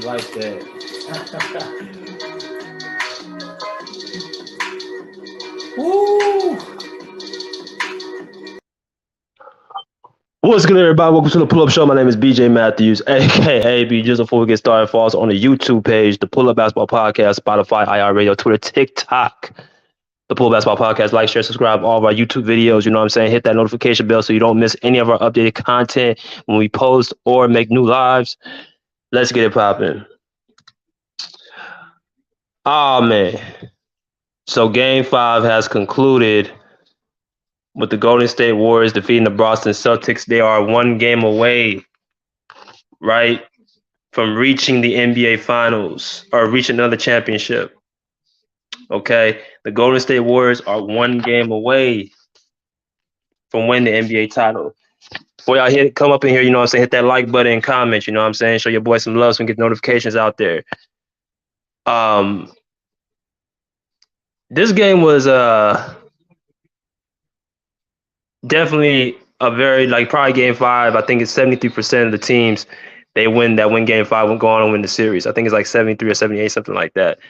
like that. Woo! What's good, everybody? Welcome to the Pull Up Show. My name is BJ Matthews, aka B. Just before we get started, follow us on the YouTube page, the Pull Up Basketball Podcast, Spotify, IR Radio, Twitter, TikTok. The Pull Up Basketball Podcast. Like, share, subscribe all of our YouTube videos. You know what I'm saying? Hit that notification bell so you don't miss any of our updated content when we post or make new lives. Let's get it popping. Oh man. So game 5 has concluded with the Golden State Warriors defeating the Boston Celtics. They are one game away, right, from reaching the NBA Finals or reaching another championship. Okay, the Golden State Warriors are one game away from winning the NBA title. Before y'all come up in here, you know what I'm saying, hit that like button and comment, you know what I'm saying, show your boy some love so we can get notifications out there. This game was definitely a very, like, probably game 5. I think it's 73% of the teams they win game 5 will go on and win the series. I think it's like 73 or 78, something like that.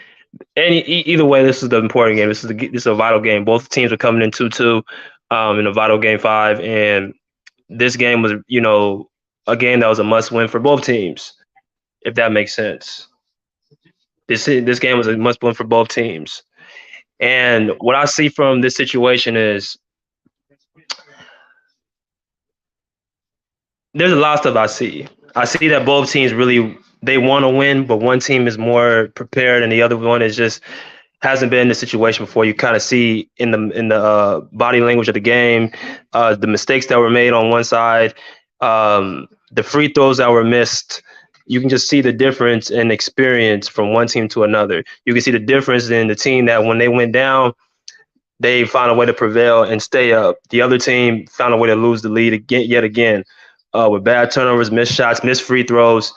Either way, this is the important game. This is a vital game. Both teams are coming in 2-2 in a vital game 5, and this game was, you know, a game that was a must win for both teams, if that makes sense. This game was a must win for both teams. And what I see from this situation is there's a lot of stuff I see. I see that both teams really, they want to win, but one team is more prepared and the other one is just hasn't been in this situation before. You kind of see in the body language of the game, the mistakes that were made on one side, the free throws that were missed. You can just see the difference in experience from one team to another. You can see the difference in the team that when they went down, they found a way to prevail and stay up. The other team found a way to lose the lead again, yet again, with bad turnovers, missed shots, missed free throws.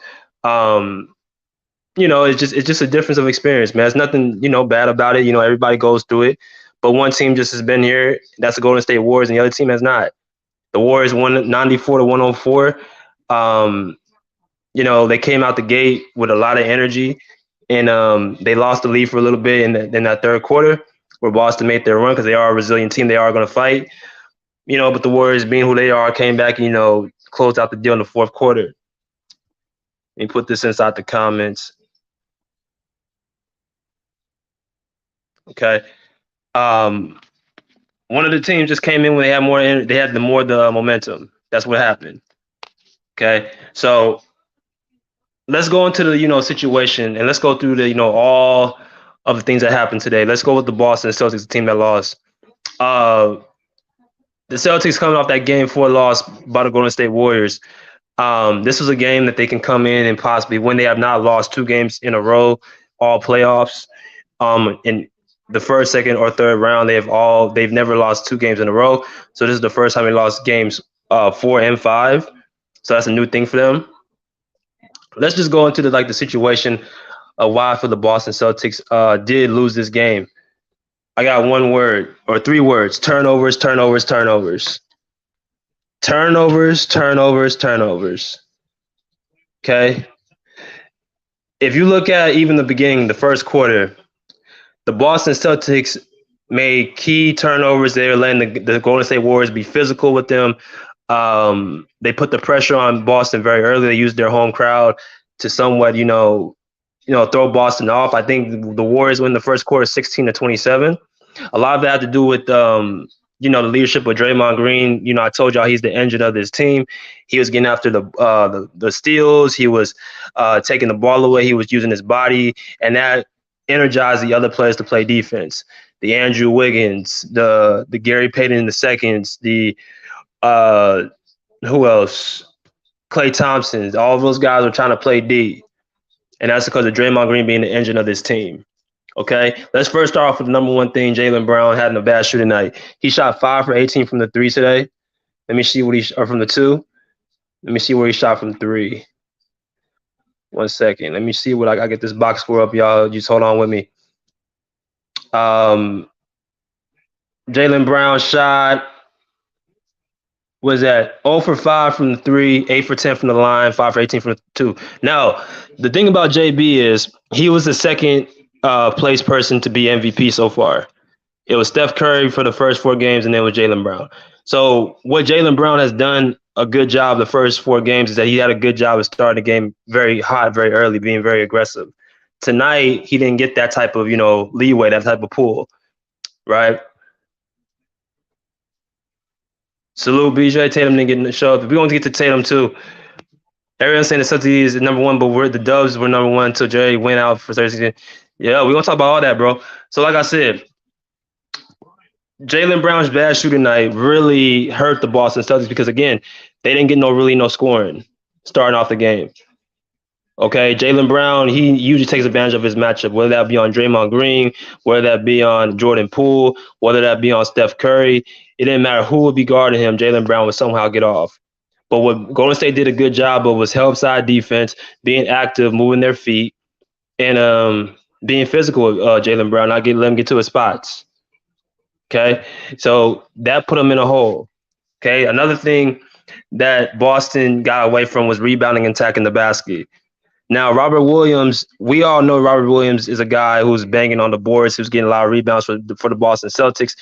You know, it's just a difference of experience, man. There's nothing, you know, bad about it. You know, everybody goes through it. But one team just has been here. That's the Golden State Warriors, and the other team has not. The Warriors won 94-104. You know, they came out the gate with a lot of energy, and they lost the lead for a little bit in that third quarter, where Boston made their run because they are a resilient team. They are going to fight. You know, but the Warriors, being who they are, came back and, you know, closed out the deal in the fourth quarter. Let me put this inside the comments. Okay. One of the teams just came in when they had more. They had the momentum. That's what happened. Okay. So let's go into the, you know, situation, and let's go through the, you know, all of the things that happened today. Let's go with the Boston Celtics, the team that lost. The Celtics coming off that game 4 loss by the Golden State Warriors. This was a game that they can come in and possibly win. They have not lost 2 games in a row, all playoffs. In the first, second, or third round, they've never lost 2 games in a row. So this is the first time they lost games 4 and 5. So that's a new thing for them. Let's just go into the situation of why for the Boston Celtics did lose this game. I got one word or 3 words: turnovers, turnovers, turnovers. Turnovers, turnovers, turnovers. Okay. If you look at even the beginning, the first quarter, the Boston Celtics made key turnovers. They were letting the Golden State Warriors be physical with them. They put the pressure on Boston very early. They used their home crowd to somewhat, you know, throw Boston off. I think the Warriors win the first quarter 16-27. A lot of that had to do with you know, the leadership of Draymond Green. You know, I told y'all he's the engine of this team. He was getting after the steals. He was taking the ball away. He was using his body, and that energized the other players to play defense. The Andrew Wiggins, the Gary Payton in the seconds, the who else? Klay Thompson. All of those guys are trying to play D, and that's because of Draymond Green being the engine of this team. Okay, let's first start off with the number one thing. Jaylen Brown had a bad shooting night. He shot 5 for 18 from the 3 today. Let me see or from the 2. Let me see where he shot from 3. 1 second. Let me see what I get this box score up, y'all. Just hold on with me. Jaylen Brown shot was at 0 for 5 from the 3, 8 for 10 from the line, 5 for 18 from the 2. Now, the thing about JB is he was the second place person to be MVP so far. It was Steph Curry for the first 4 games, and then it was Jaylen Brown. So what Jaylen Brown has done a good job the first 4 games is that he had a good job of starting the game very hot, very early, being very aggressive. Tonight, he didn't get that type of, leeway, that type of pull, right? Salute BJ. Tatum didn't get in the show. If we're going to get to Tatum too, everyone's saying the Celtics is number one, but the Dubs were number one until Jay went out for 36. Yeah, we're going to talk about all that, bro. So like I said, Jaylen Brown's bad shooting night really hurt the Boston Celtics because, again, they didn't get no scoring starting off the game. Okay, Jaylen Brown, he usually takes advantage of his matchup, whether that be on Draymond Green, whether that be on Jordan Poole, whether that be on Steph Curry. It didn't matter who would be guarding him, Jaylen Brown would somehow get off. But what Golden State did a good job of was help side defense, being active, moving their feet, and being physical with Jaylen Brown, not let him get to his spots. Okay, so that put him in a hole. Okay, another thing that Boston got away from was rebounding and attacking the basket. Now, Robert Williams, we all know Robert Williams is a guy who's banging on the boards, who's getting a lot of rebounds for the Boston Celtics,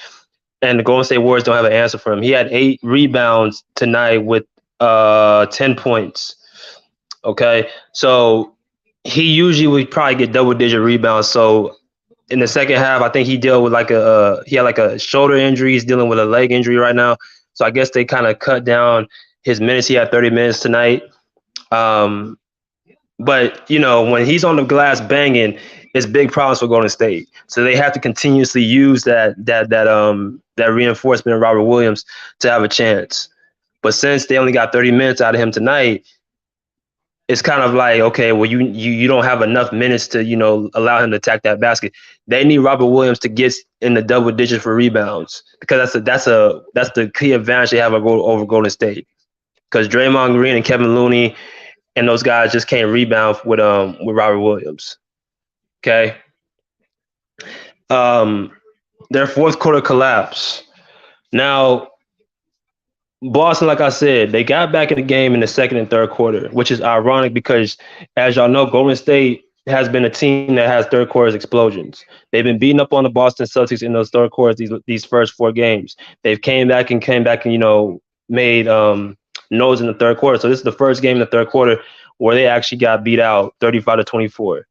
and the Golden State Warriors don't have an answer for him. He had 8 rebounds tonight with 10 points. Okay, so he usually would probably get double-digit rebounds. So in the second half, I think he dealt with he had like a shoulder injury. He's dealing with a leg injury right now. So I guess they kind of cut down his minutes. He had 30 minutes tonight. But when he's on the glass banging, it's big problems for Golden State. So they have to continuously use that reinforcement of Robert Williams to have a chance. But since they only got 30 minutes out of him tonight, it's kind of like, okay, well, you don't have enough minutes to allow him to attack that basket. They need Robert Williams to get in the double digits for rebounds because that's the key advantage they have over Golden State. Because Draymond Green and Kevin Looney and those guys just can't rebound with Robert Williams. Okay. Their fourth quarter collapse. Now, Boston, like I said, they got back in the game in the second and third quarter, which is ironic because, as y'all know, Golden State has been a team that has third quarters explosions. They've been beating up on the Boston Celtics in those third quarters these first 4 games. They've came back and made noise in the third quarter. So this is the first game in the third quarter where they actually got beat out 35-24.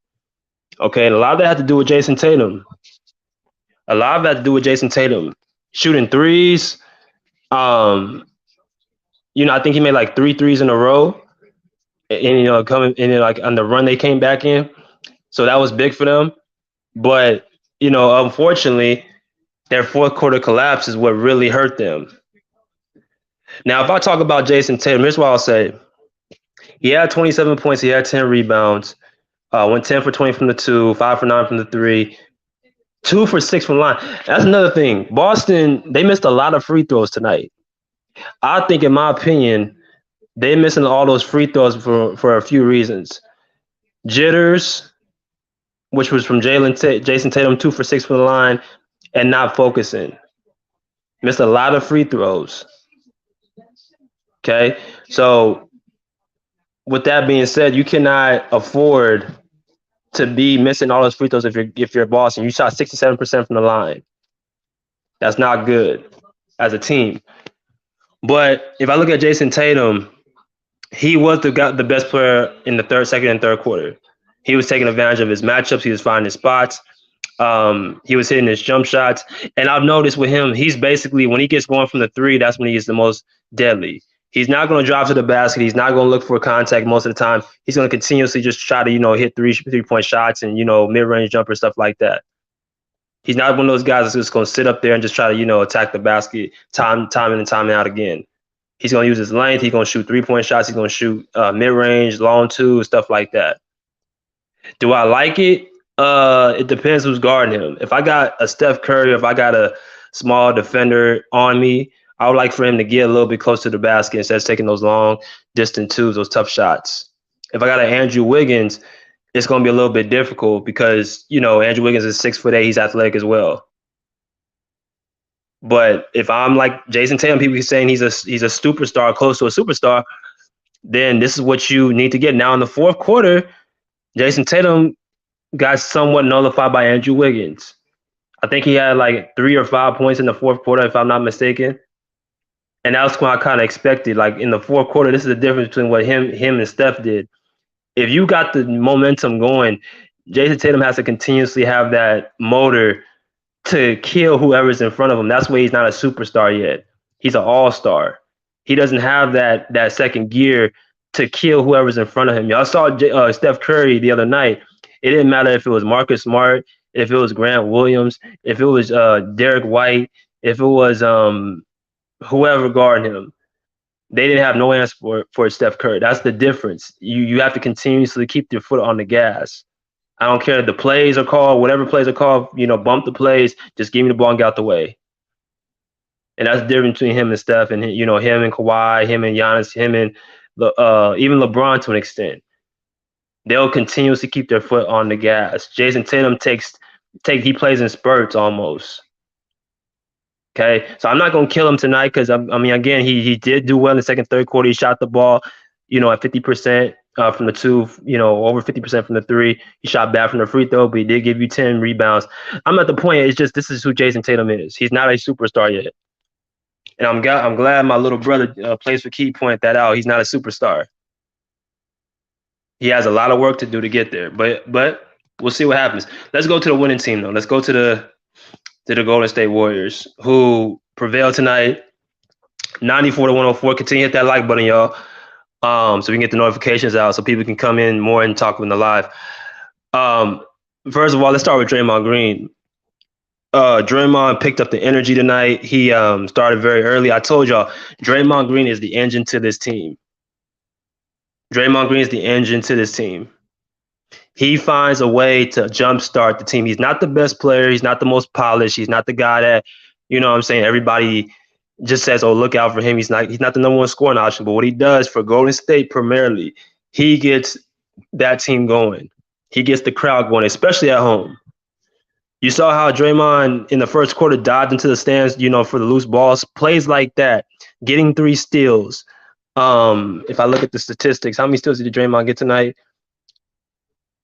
Okay, and a lot of that had to do with Jason Tatum. Shooting threes. I think he made like 3 threes in a row, and coming in like on the run they came back in, so that was big for them. But unfortunately, their fourth quarter collapse is what really hurt them. Now, if I talk about Jason Tatum, here's what I'll say: he had 27 points, he had 10 rebounds, went 10 for 20 from the 2, 5 for 9 from the 3, 2 for 6 from the line. That's another thing. Boston, they missed a lot of free throws tonight. I think, in my opinion, they're missing all those free throws for a few reasons. Jitters, which was from Jason Tatum, 2 for 6 from the line, and not focusing. Missed a lot of free throws. Okay, so with that being said, you cannot afford to be missing all those free throws if you're Boston. You shot 67% from the line. That's not good as a team. But if I look at Jason Tatum, he was the best player in the second and third quarter. He was taking advantage of his matchups. He was finding his spots. He was hitting his jump shots. And I've noticed with him, he's basically, when he gets going from the 3, that's when he is the most deadly. He's not going to drive to the basket. He's not going to look for contact most of the time. He's going to continuously just try to, hit three-point shots and, mid-range jumpers, stuff like that. He's not one of those guys that's just going to sit up there and just try to, attack the basket time in and time out again. He's going to use his length. He's going to shoot three-point shots. He's going to shoot mid-range, long 2, stuff like that. Do I like it? It depends who's guarding him. If I got a Steph Curry, if I got a small defender on me, I would like for him to get a little bit closer to the basket instead of taking those long distant 2s, those tough shots. If I got an Andrew Wiggins, it's going to be a little bit difficult because, Andrew Wiggins is 6'8". He's athletic as well. But if I'm like Jason Tatum, people keep saying he's a superstar, close to a superstar, then this is what you need to get. Now in the fourth quarter, Jason Tatum got somewhat nullified by Andrew Wiggins. I think he had like 3 or 5 points in the fourth quarter, if I'm not mistaken. And that's what I kind of expected. Like in the fourth quarter, this is the difference between what him and Steph did. If you got the momentum going, Jason Tatum has to continuously have that motor to kill whoever's in front of him. That's why he's not a superstar yet. He's an all-star. He doesn't have that second gear to kill whoever's in front of him. Y'all saw Steph Curry the other night. It didn't matter if it was Marcus Smart, if it was Grant Williams, if it was Derek White, if it was whoever guarding him. They didn't have no answer for Steph Curry. That's the difference. You have to continuously keep your foot on the gas. I don't care if the plays are called, whatever plays are called, bump the plays, just give me the ball and get out the way. And that's the difference between him and Steph and, him and Kawhi, him and Giannis, him and even LeBron to an extent. They'll continuously keep their foot on the gas. Jason Tatum he plays in spurts almost. Okay, so I'm not going to kill him tonight because, again, he did do well in the second, third quarter. He shot the ball, at 50% from the two, over 50% from the three. He shot bad from the free throw, but he did give you 10 rebounds. I'm at the point, it's just this is who Jason Tatum is. He's not a superstar yet. And I'm glad my little brother Plays for Key pointed that out. He's not a superstar. He has a lot of work to do to get there, but we'll see what happens. Let's go to the winning team, though. Let's go to the Golden State Warriors, who prevailed tonight, 94-104. Continue to hit that like button, y'all, so we can get the notifications out so people can come in more and talk with the live. First of all, let's start with Draymond Green. Draymond picked up the energy tonight. He started very early. I told y'all, Draymond Green is the engine to this team. Draymond Green is the engine to this team. He finds a way to jumpstart the team. He's not the best player. He's not the most polished. He's not the guy that, everybody just says, oh, look out for him. He's not the number one scoring option. But what he does for Golden State primarily, he gets that team going. He gets the crowd going, especially at home. You saw how Draymond in the first quarter dived into the stands, for the loose balls. Plays like that, getting 3 steals. If I look at the statistics, how many steals did Draymond get tonight?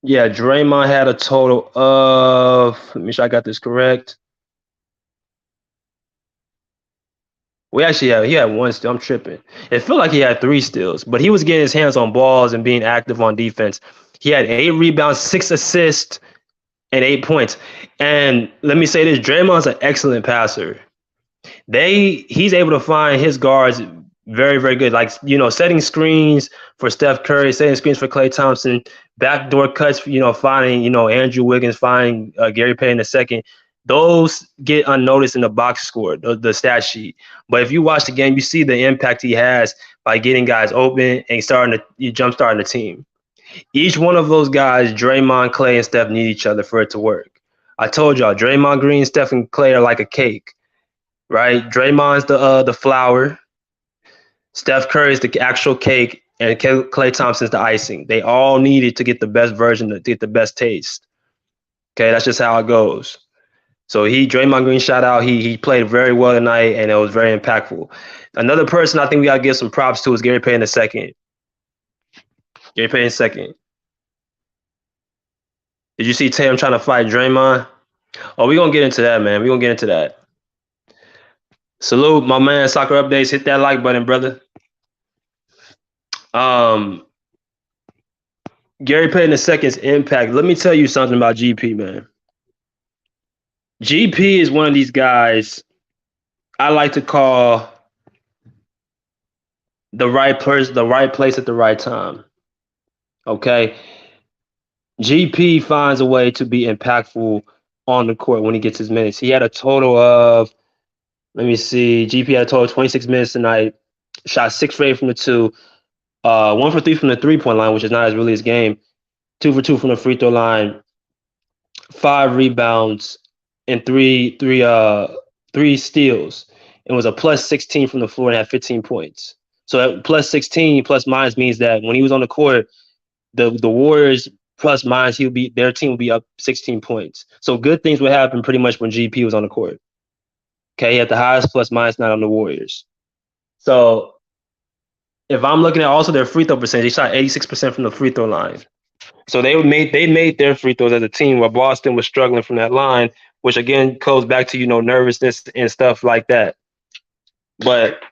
Yeah, Draymond had a total of, let me make sure I got this correct. He had 1 steal. I'm tripping. It felt like he had 3 steals, but he was getting his hands on balls and being active on defense. He had 8 rebounds, 6 assists, and 8 points. And let me say this, Draymond's an excellent passer. He's able to find his guards very, very good. Like, setting screens for Steph Curry, setting screens for Klay Thompson, backdoor cuts, finding, Andrew Wiggins, finding Gary Payton II. Those get unnoticed in the box score, the stat sheet. But if you watch the game, you see the impact he has by getting guys open and jumpstarting the team. Each one of those guys, Draymond, Klay, and Steph, need each other for it to work. I told y'all, Draymond Green, Steph, and Klay are like a cake, right? Draymond's the flour. Steph Curry is the actual cake, and Klay Thompson's the icing. They all needed to get the best version, to get the best taste. Okay, that's just how it goes. So Draymond Green, shout out. He played very well tonight, and it was very impactful. Another person I think we got to give some props to is Gary Payton II. Gary Payton II. Did you see Tatum trying to fight Draymond? Oh, we're going to get into that, man. We're going to get into that. Salute, my man, Soccer Updates. Hit that like button, brother. Gary Payton II's impact. Let me tell you something about GP, man. GP is one of these guys I like to call the right person, the right place at the right time. Okay? GP finds a way to be impactful on the court when he gets his minutes. He had a total of, let me see, GP had a total of 26 minutes tonight, shot 6 for 8 from the 2, 1 for 3 from the three-point line, which is not really his game, 2 for 2 from the free throw line, 5 rebounds, and three steals. It was a plus 16 from the floor and had 15 points. So plus 16 plus minus means that when he was on the court, the Warriors plus minus, their team would be up 16 points. So good things would happen pretty much when GP was on the court. Okay, he had the highest plus minus 9 on the Warriors. So if I'm looking at also their free throw percentage, they shot 86% from the free throw line. So they made their free throws as a team while Boston was struggling from that line, which again goes back to nervousness and stuff like that. But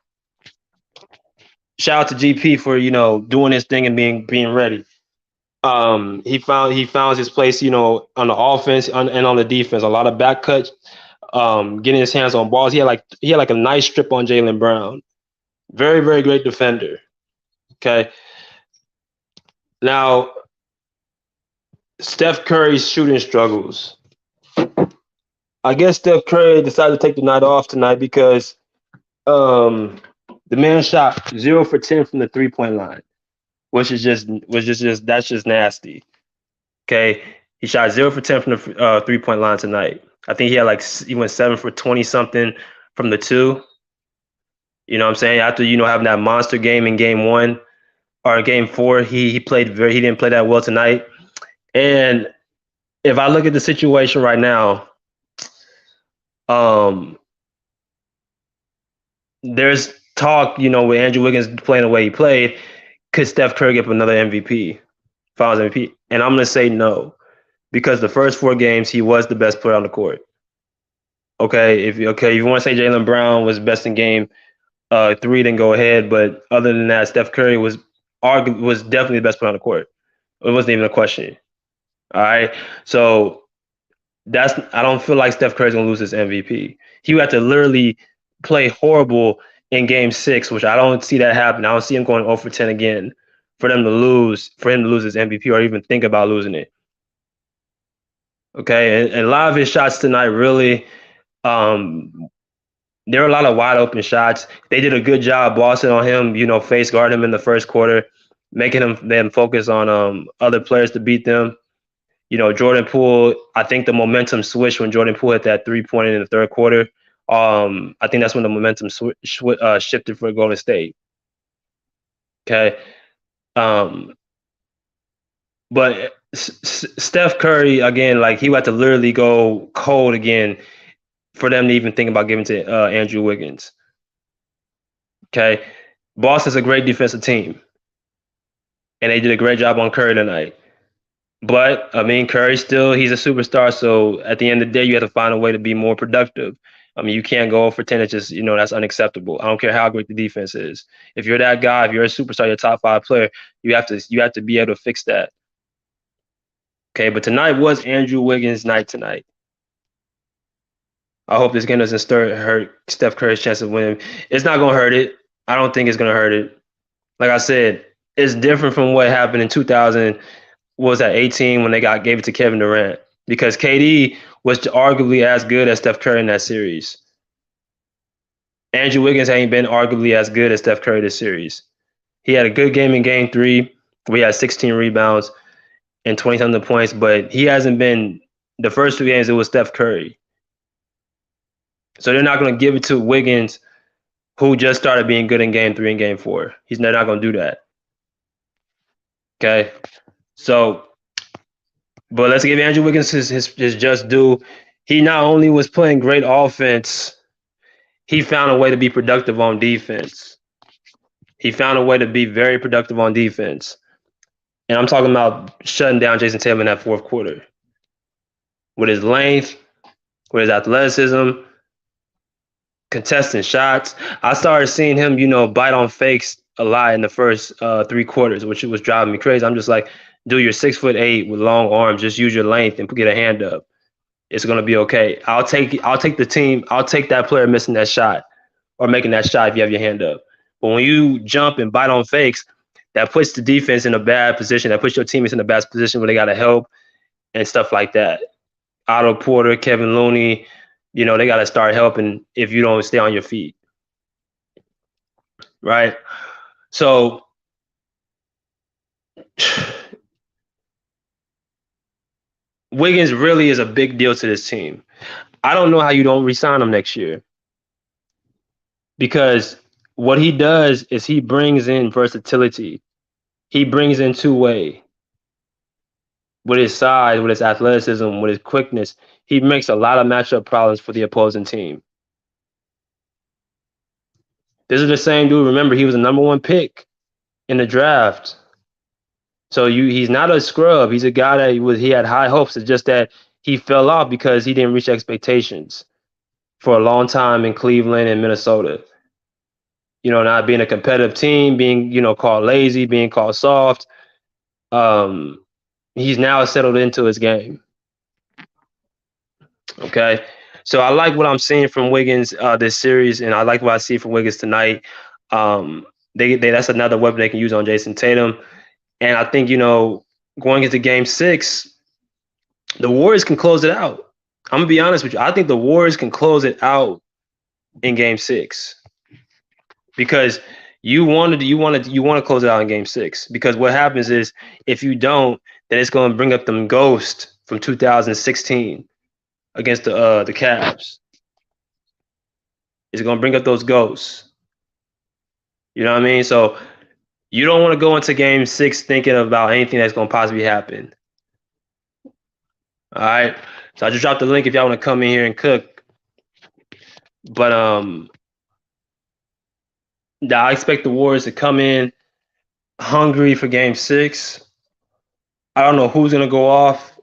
shout out to GP for doing his thing and being ready. He found his place, on the offense and on the defense. A lot of back cuts, getting his hands on balls. He had like a nice strip on Jaylen Brown. Very, very great defender. Okay. Now, Steph Curry's shooting struggles. I guess Steph Curry decided to take the night off tonight because um, the man shot 0 for 10 from the 3-point line, which is just that's just nasty. Okay, he shot 0 for 10 from the 3-point line tonight. I think he went 7 for 20 something from the two. You know what I'm saying? After having that monster game in game one or game four, he didn't play that well tonight. And if I look at the situation right now, um, there's talk, with Andrew Wiggins playing the way he played, could Steph Curry get another MVP, Finals MVP? And I'm gonna say no, because the first 4 games he was the best player on the court. Okay, if you want to say Jaylen Brown was best in game 3, then go ahead. But other than that, Steph Curry was definitely the best player on the court. It wasn't even a question. All right, so I don't feel like Steph Curry's gonna lose his MVP. He would have to literally play horrible in game 6, which I don't see that happen. I don't see him going 0 for 10 again for him to lose his MVP or even think about losing it. Okay, and a lot of his shots tonight really, there were a lot of wide open shots. They did a good job bossing on him, face guard him in the first quarter, making them focus on other players to beat them. Jordan Poole, I think the momentum switched when Jordan Poole hit that 3-pointer in the third quarter. I think that's when the momentum shifted for Golden State. Okay. But Steph Curry, again, like he had to literally go cold again for them to even think about giving to Andrew Wiggins. Okay. Boston's a great defensive team, and they did a great job on Curry tonight. But I mean, he's a superstar. So at the end of the day, you have to find a way to be more productive. I mean, you can't go for 10. It's just, that's unacceptable. I don't care how great the defense is. If you're that guy, if you're a superstar, you're a top 5 player, you have to be able to fix that. Okay, but tonight was Andrew Wiggins' night tonight. I hope this game doesn't hurt Steph Curry's chance of winning. It's not gonna hurt it. I don't think it's gonna hurt it. Like I said, it's different from what happened in 2000. Was that 18 when they gave it to Kevin Durant, because KD was arguably as good as Steph Curry in that series. Andrew Wiggins ain't been arguably as good as Steph Curry this series. He had a good game in game 3 where he had 16 rebounds and 20-something points, but he hasn't been the first 2 games. It was Steph Curry. So they're not going to give it to Wiggins, who just started being good in game 3 and game 4. They're not going to do that. Okay. So, but let's give Andrew Wiggins his just due. He not only was playing great offense, he found a way to be productive on defense. He found a way to be very productive on defense. And I'm talking about shutting down Jason Tatum in that fourth quarter. With his length, with his athleticism, contesting shots. I started seeing him, bite on fakes a lot in the first 3 quarters, which was driving me crazy. I'm just like, dude, you're 6'8" with long arms. Just use your length and get a hand up. It's gonna be okay. I'll take the team. I'll take that player missing that shot or making that shot if you have your hand up. But when you jump and bite on fakes, that puts the defense in a bad position. That puts your teammates in a bad position where they gotta help and stuff like that. Otto Porter, Kevin Looney, they gotta start helping if you don't stay on your feet. Right? So Wiggins really is a big deal to this team. I don't know how you don't re-sign him next year, because what he does is he brings in versatility. He brings in two-way. With his size, with his athleticism, with his quickness, he makes a lot of matchup problems for the opposing team. This is the same dude. Remember, he was a #1 pick in the draft. So he's not a scrub. He's a guy that he had high hopes. It's just that he fell off because he didn't reach expectations for a long time in Cleveland and Minnesota. Not being a competitive team, being called lazy, being called soft. He's now settled into his game. Okay, so I like what I'm seeing from Wiggins this series, and I like what I see from Wiggins tonight. They that's another weapon they can use on Jason Tatum, and I think going into Game 6, the Warriors can close it out. I'm gonna be honest with you. I think the Warriors can close it out in Game 6 because you want to close it out in Game 6 because what happens is if you don't, then it's going to bring up them ghosts from 2016 against the Cavs. It's going to bring up those ghosts. You know what I mean? So you don't want to go into Game 6 thinking about anything that's going to possibly happen. All right. So I just dropped the link if y'all want to come in here and cook. But I expect the Warriors to come in hungry for Game 6. I don't know who's going to go off,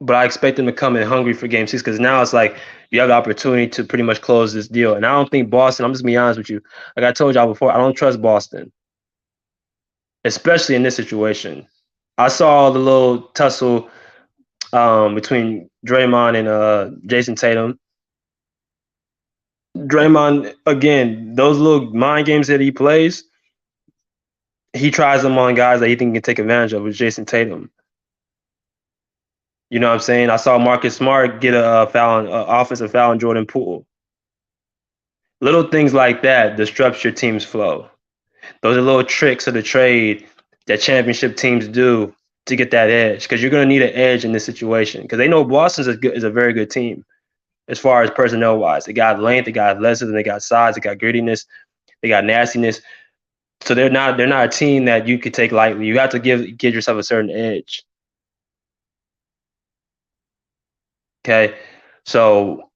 but I expect them to come in hungry for Game 6 because now it's like you have the opportunity to pretty much close this deal. And I don't think Boston, I'm just going to be honest with you, like I told y'all before, I don't trust Boston, especially in this situation. I saw the little tussle between Draymond and Jason Tatum. Draymond, again, those little mind games that he plays, he tries them on guys that he think he can take advantage of with Jason Tatum. You know what I'm saying? I saw Marcus Smart get a offensive foul on Jordan Poole. Little things like that disrupt your team's flow. Those are little tricks of the trade that championship teams do to get that edge because you're going to need an edge in this situation because they know Boston is a very good team as far as personnel-wise. They got length, they got athleticism, they got size, they got grittiness, they got nastiness. So they're not a team that you could take lightly. You have to give yourself a certain edge. Okay, so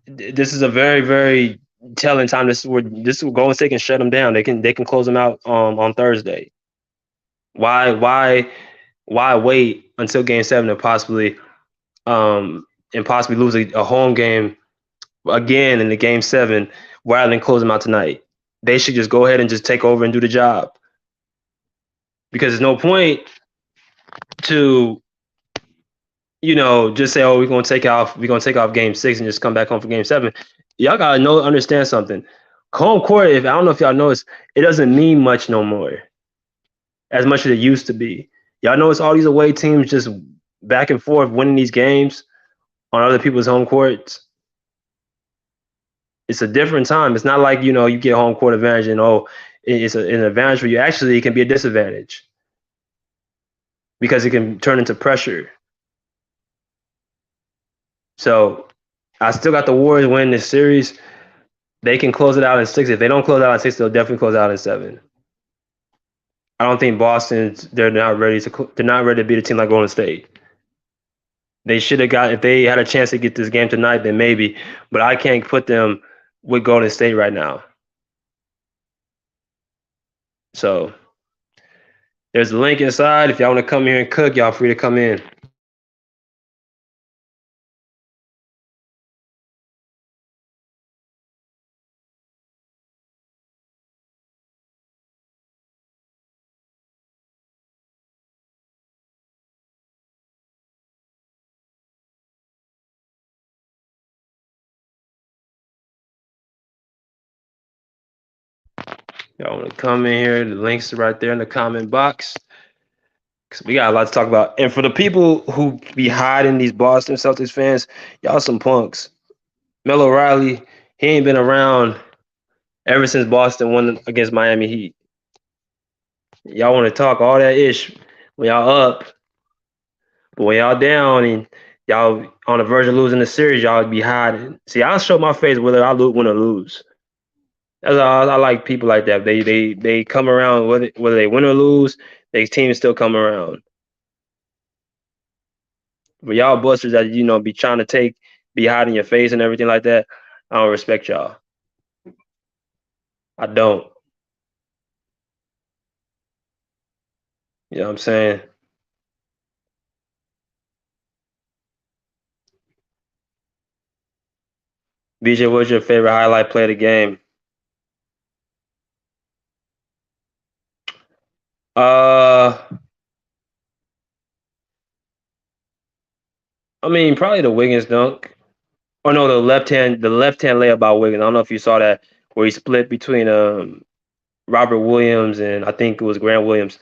this is a very, very telling time. This is Golden State can shut them down. They can close them out on Thursday. Why wait until Game 7 and possibly lose a home game again in the Game 7 rather than close them out tonight? They should just go ahead and just take over and do the job because there's no point to just say, oh, we're gonna take off Game 6 and just come back home for Game 7. Y'all gotta understand something. Home court, I don't know if y'all notice, it doesn't mean much no more, as much as it used to be. Y'all notice all these away teams just back and forth winning these games on other people's home courts. It's a different time. It's not like you get home court advantage and it's an advantage for you. Actually, it can be a disadvantage because it can turn into pressure. So I still got the Warriors winning this series. They can close it out in 6. If they don't close out in 6, they'll definitely close out in 7. I don't think Boston, they're not ready to beat a team like Golden State. They should have if they had a chance to get this game tonight, then maybe. But I can't put them with Golden State right now. So there's a link inside. If y'all want to come here and cook, y'all free to come in. Y'all want to come in here? The links are right there in the comment box. Because we got a lot to talk about. And for the people who be hiding these Boston Celtics fans, y'all some punks. Melo Riley, he ain't been around ever since Boston won against Miami Heat. Y'all want to talk all that ish when y'all up. But when y'all down and y'all on the verge of losing the series, y'all be hiding. See, I'll show my face whether I win or lose. That's all. I like people like that. They come around whether they win or lose. Their team still come around. But y'all busters that be trying to be hiding your face and everything like that. I don't respect y'all. I don't. You know what I'm saying? BJ, what's your favorite highlight play of the game? Uh, I mean, probably the Wiggins dunk. Oh no, the left hand layup by Wiggins. I don't know if you saw that where he split between Robert Williams and I think it was Grant Williams.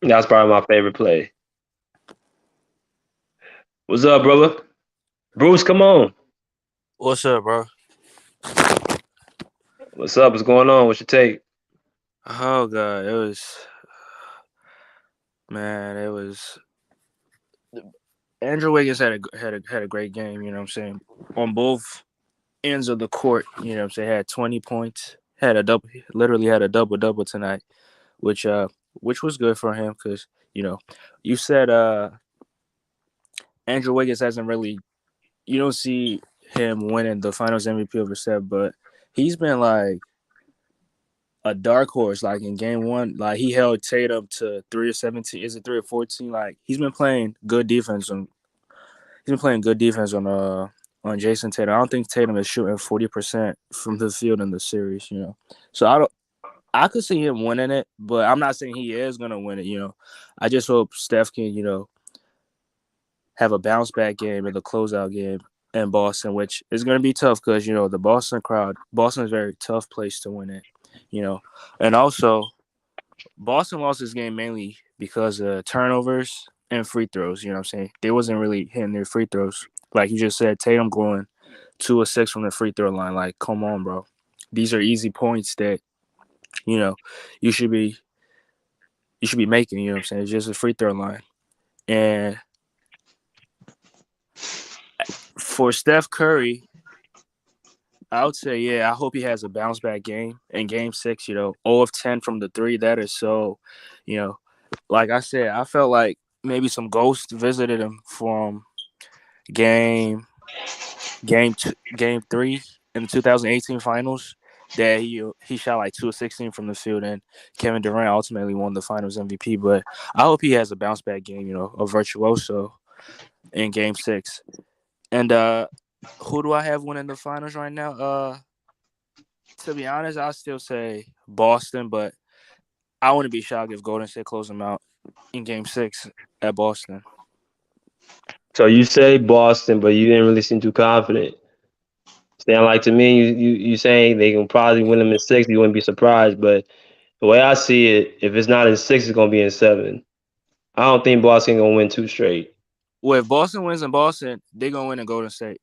That's probably my favorite play. What's up, brother? Bruce, come on. What's up, bro? What's up? What's going on? What's your take? Oh god, it was Andrew Wiggins had a great game. You know what I'm saying, on both ends of the court. You know what I'm saying, had 20 points, literally had a double tonight, which which was good for him because you said Andrew Wiggins hasn't really, you don't see him winning the Finals MVP over Steph, but he's been like a dark horse. Like in game one, like he held Tatum to 3 of 17. Is it 3 of 14? Like he's been playing good defense on. He's been playing good defense on Jason Tatum. I don't think Tatum is shooting 40% from the field in the series. So I could see him winning it, but I'm not saying he is gonna win it. I just hope Steph can have a bounce back game in the closeout game in Boston, which is gonna be tough because the Boston crowd. Boston is a very tough place to win it. And also Boston lost this game mainly because of turnovers and free throws. You know what I'm saying? They wasn't really hitting their free throws. Like you just said, Tatum going 2 of 6 from the free throw line. Like, come on, bro. These are easy points that, you know, you should be making, you know what I'm saying? It's just a free throw line. And for Steph Curry, I would say, yeah, I hope he has a bounce back game in game 6, 0 of 10 from the 3. That is so, like I said, I felt like maybe some ghosts visited him from game 3 in the 2018 finals that he shot like 2 of 16 from the field, and Kevin Durant ultimately won the finals MVP. But I hope he has a bounce back game, a virtuoso in game 6. And who do I have winning the finals right now? To be honest, I'll still say Boston, but I wouldn't be shocked if Golden State closed them out in game 6 at Boston. So you say Boston, but you didn't really seem too confident. Sound like to me, you saying they can probably win them in 6. You wouldn't be surprised, but the way I see it, if it's not in 6, it's gonna be in 7. I don't think Boston gonna win 2 straight. Well, if Boston wins in Boston, they're gonna win in Golden State.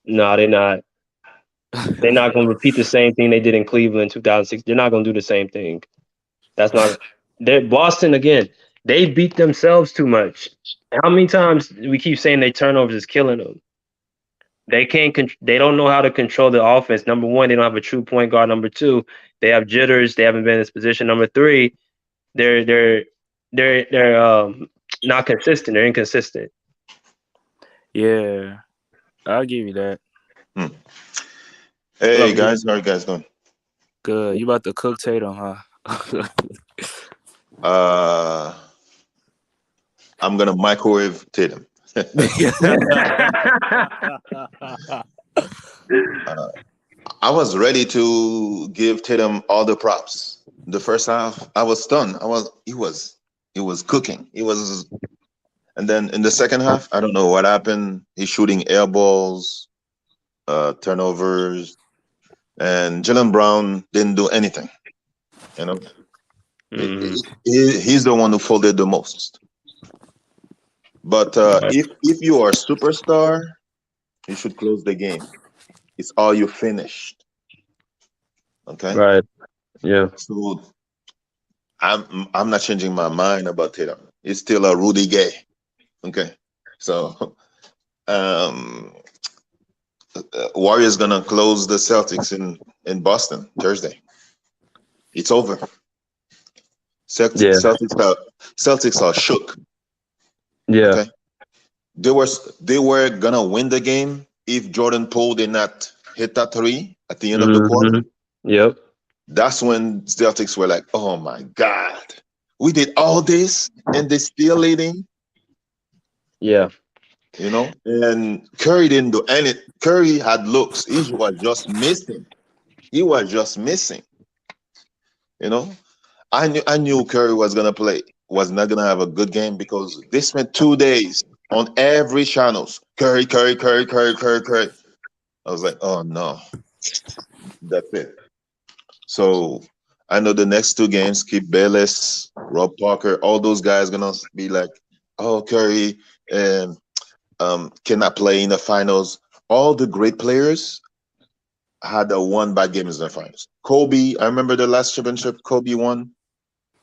No, they're not. They're not gonna repeat the same thing they did in Cleveland in 2006. They're not gonna do the same thing. That's not. They're Boston again. They beat themselves too much. How many times we keep saying they turnovers is killing them? They can't. They don't know how to control the offense. Number one, they don't have a true point guard. Number two, they have jitters. They haven't been in this position. Number three, they're not consistent. They're inconsistent. Yeah, I'll give you that. Hey guys, how are you guys doing? Good. You about to cook Tatum, huh? I'm gonna microwave Tatum. I was ready to give Tatum all the props. The first half, I was stunned. He was cooking. And then in the second half, I don't know what happened. He's shooting air balls, turnovers, and Jalen Brown didn't do anything. He's the one who folded the most. But if you are a superstar, you should close the game. It's all you finished. Okay. Right. Yeah. So I'm not changing my mind about Tatum. He's still a Rudy Gay. Okay. So Warriors gonna close the Celtics in Boston Thursday. It's over. Celtics are shook. Yeah. Okay. They were gonna win the game if Jordan Poole did not hit that three at the end of the quarter, Mm-hmm. Yep. that's when Celtics were like, "Oh my God, we did all this and they still leading." Yeah. And Curry didn't do any. Curry had looks. He was just missing. He was just missing. You know, I knew Curry was gonna play, was not gonna have a good game because they spent 2 days on every channels. Curry, Curry, Curry, Curry, Curry, Curry. I was like, oh no, that's it. So I know the next two games, Keith Bayless, Rob Parker, all those guys gonna be like, oh Curry, cannot play in the finals. All the great players had a one bad game in the finals. Kobe, I remember the last championship Kobe won.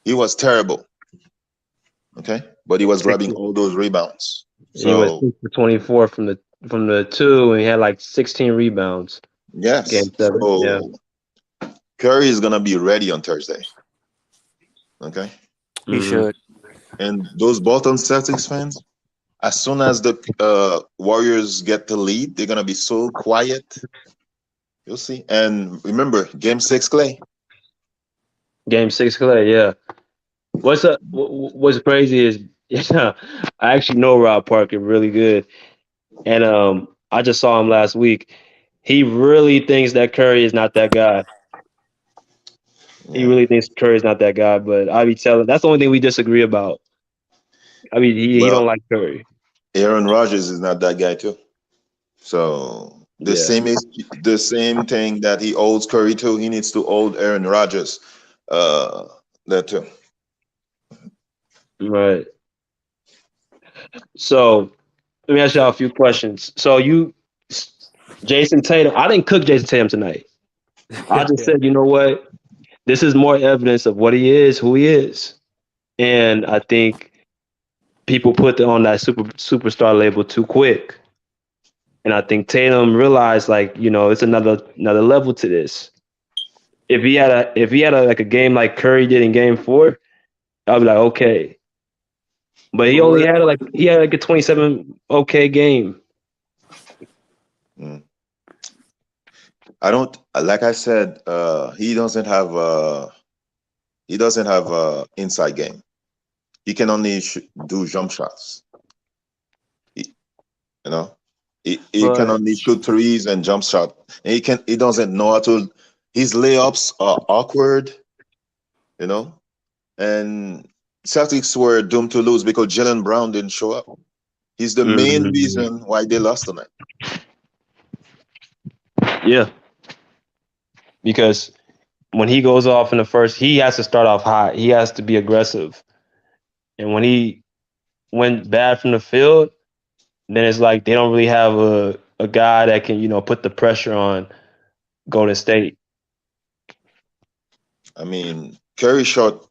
He was terrible. Okay, but he was Six, grabbing all those rebounds. he went So 6 for 24 from the two, and he had like 16 rebounds. yes, Game 7. Yeah. so Curry is gonna be ready on Thursday. Okay, He Mm-hmm. should. and those Boston Celtics fans, as soon as the Warriors get the lead, they're gonna be so quiet. You'll see. And remember, Game 6, Clay. Game 6, Clay. Yeah. What's crazy is yeah, I actually know Rob Parker really good, and I just saw him last week. He really thinks that Curry is not that guy. He Yeah, really thinks Curry is not that guy, but I be telling that's the only thing we disagree about. I mean, he well, don't like Curry. Aaron Rodgers is not that guy too. So the Yeah, same is the same thing that he owes Curry to. He needs to hold Aaron Rodgers. Uh, that too. right. So let me ask y'all a few questions. So Jason Tatum, I didn't cook Jason Tatum tonight. I just said, you know what? This is more evidence of what he is, who he is, and I think people put on that superstar label too quick. And I think Tatum realized, like, it's another level to this. If he had like a game like Curry did in Game 4, I'd be like, okay. But he But only what? had like a 27 okay game. Mm. I don't like I said. He doesn't have a inside game. He can only do jump shots. He, you know, he can But only shoot threes and jump shot. And he doesn't know how to. His layups are awkward. You know, and Celtics were doomed to lose because Jalen Brown didn't show up. He's the main Mhm. reason why they lost tonight. Yeah, because when he goes off in the first, he has to start off hot. He has to be aggressive. And when he went bad from the field, then it's like they don't really have a guy that can, put the pressure on Golden State. I mean, Curry shot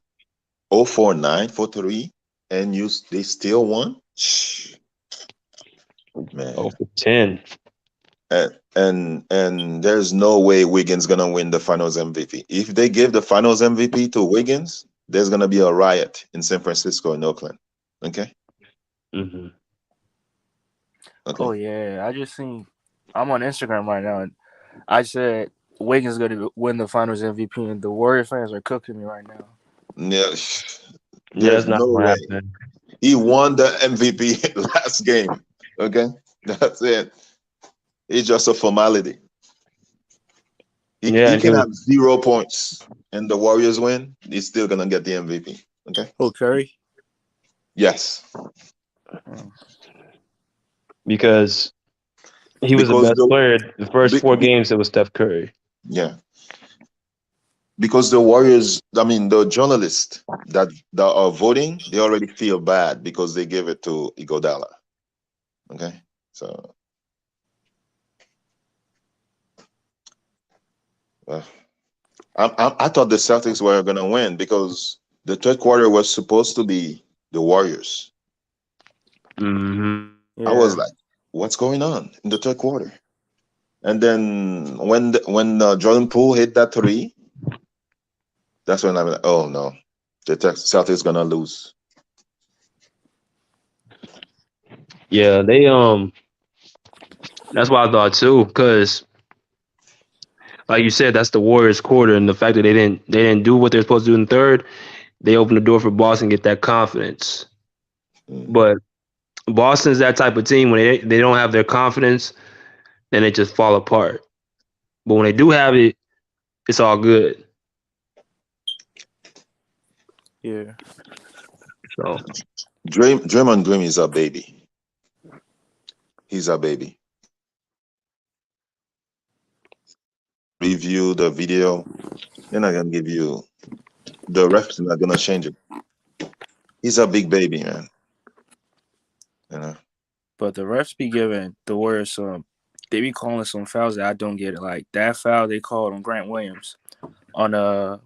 0 for 9 for three, and they still won. Oh, Man, for 10. and there's no way Wiggins gonna win the Finals MVP. If they give the Finals MVP to Wiggins, there's gonna be a riot in San Francisco and Oakland. Okay, Hmm. okay. oh yeah, I just seen. I'm on Instagram right now, and I said Wiggins is going to win the Finals MVP, and the Warrior fans are cooking me right now. Yeah, Yeah, there's that's not no gonna way. happen. He won the MVP last game. Okay, that's it. It's just a formality. Yeah, He and he can was have 0 points and the Warriors win. He's still gonna get the MVP. Okay. Oh, Curry. Yes, Mm. because he was the because best player. The first be, 4 games, it was Steph Curry. yeah, because the Warriors. I mean, the journalists that are voting, they already feel bad because they gave it to Iguodala. Okay, so uh, I thought the Celtics were gonna win because the third quarter was supposed to be the Warriors. Hmm. I was Yeah, like, what's going on in the third quarter? And then when Jordan Poole hit that three, that's when I'm like, oh no, the Celtics gonna lose. Yeah, That's what I thought too, because like you said, that's the Warriors' quarter, and the fact that they didn't do what they're supposed to do in the third, they opened the door for Boston to get that confidence. Mm. But Boston's that type of team when they don't have their confidence, then they just fall apart. But when they do have it, it's all good. Yeah. So Draymond Green is a baby. He's a baby. Review the video. They're not gonna give you the refs are not gonna change it. He's a big baby, man. You know. But the refs be giving the Warriors some. They be calling some fouls that I don't get. It. Like that foul they called on Grant Williams on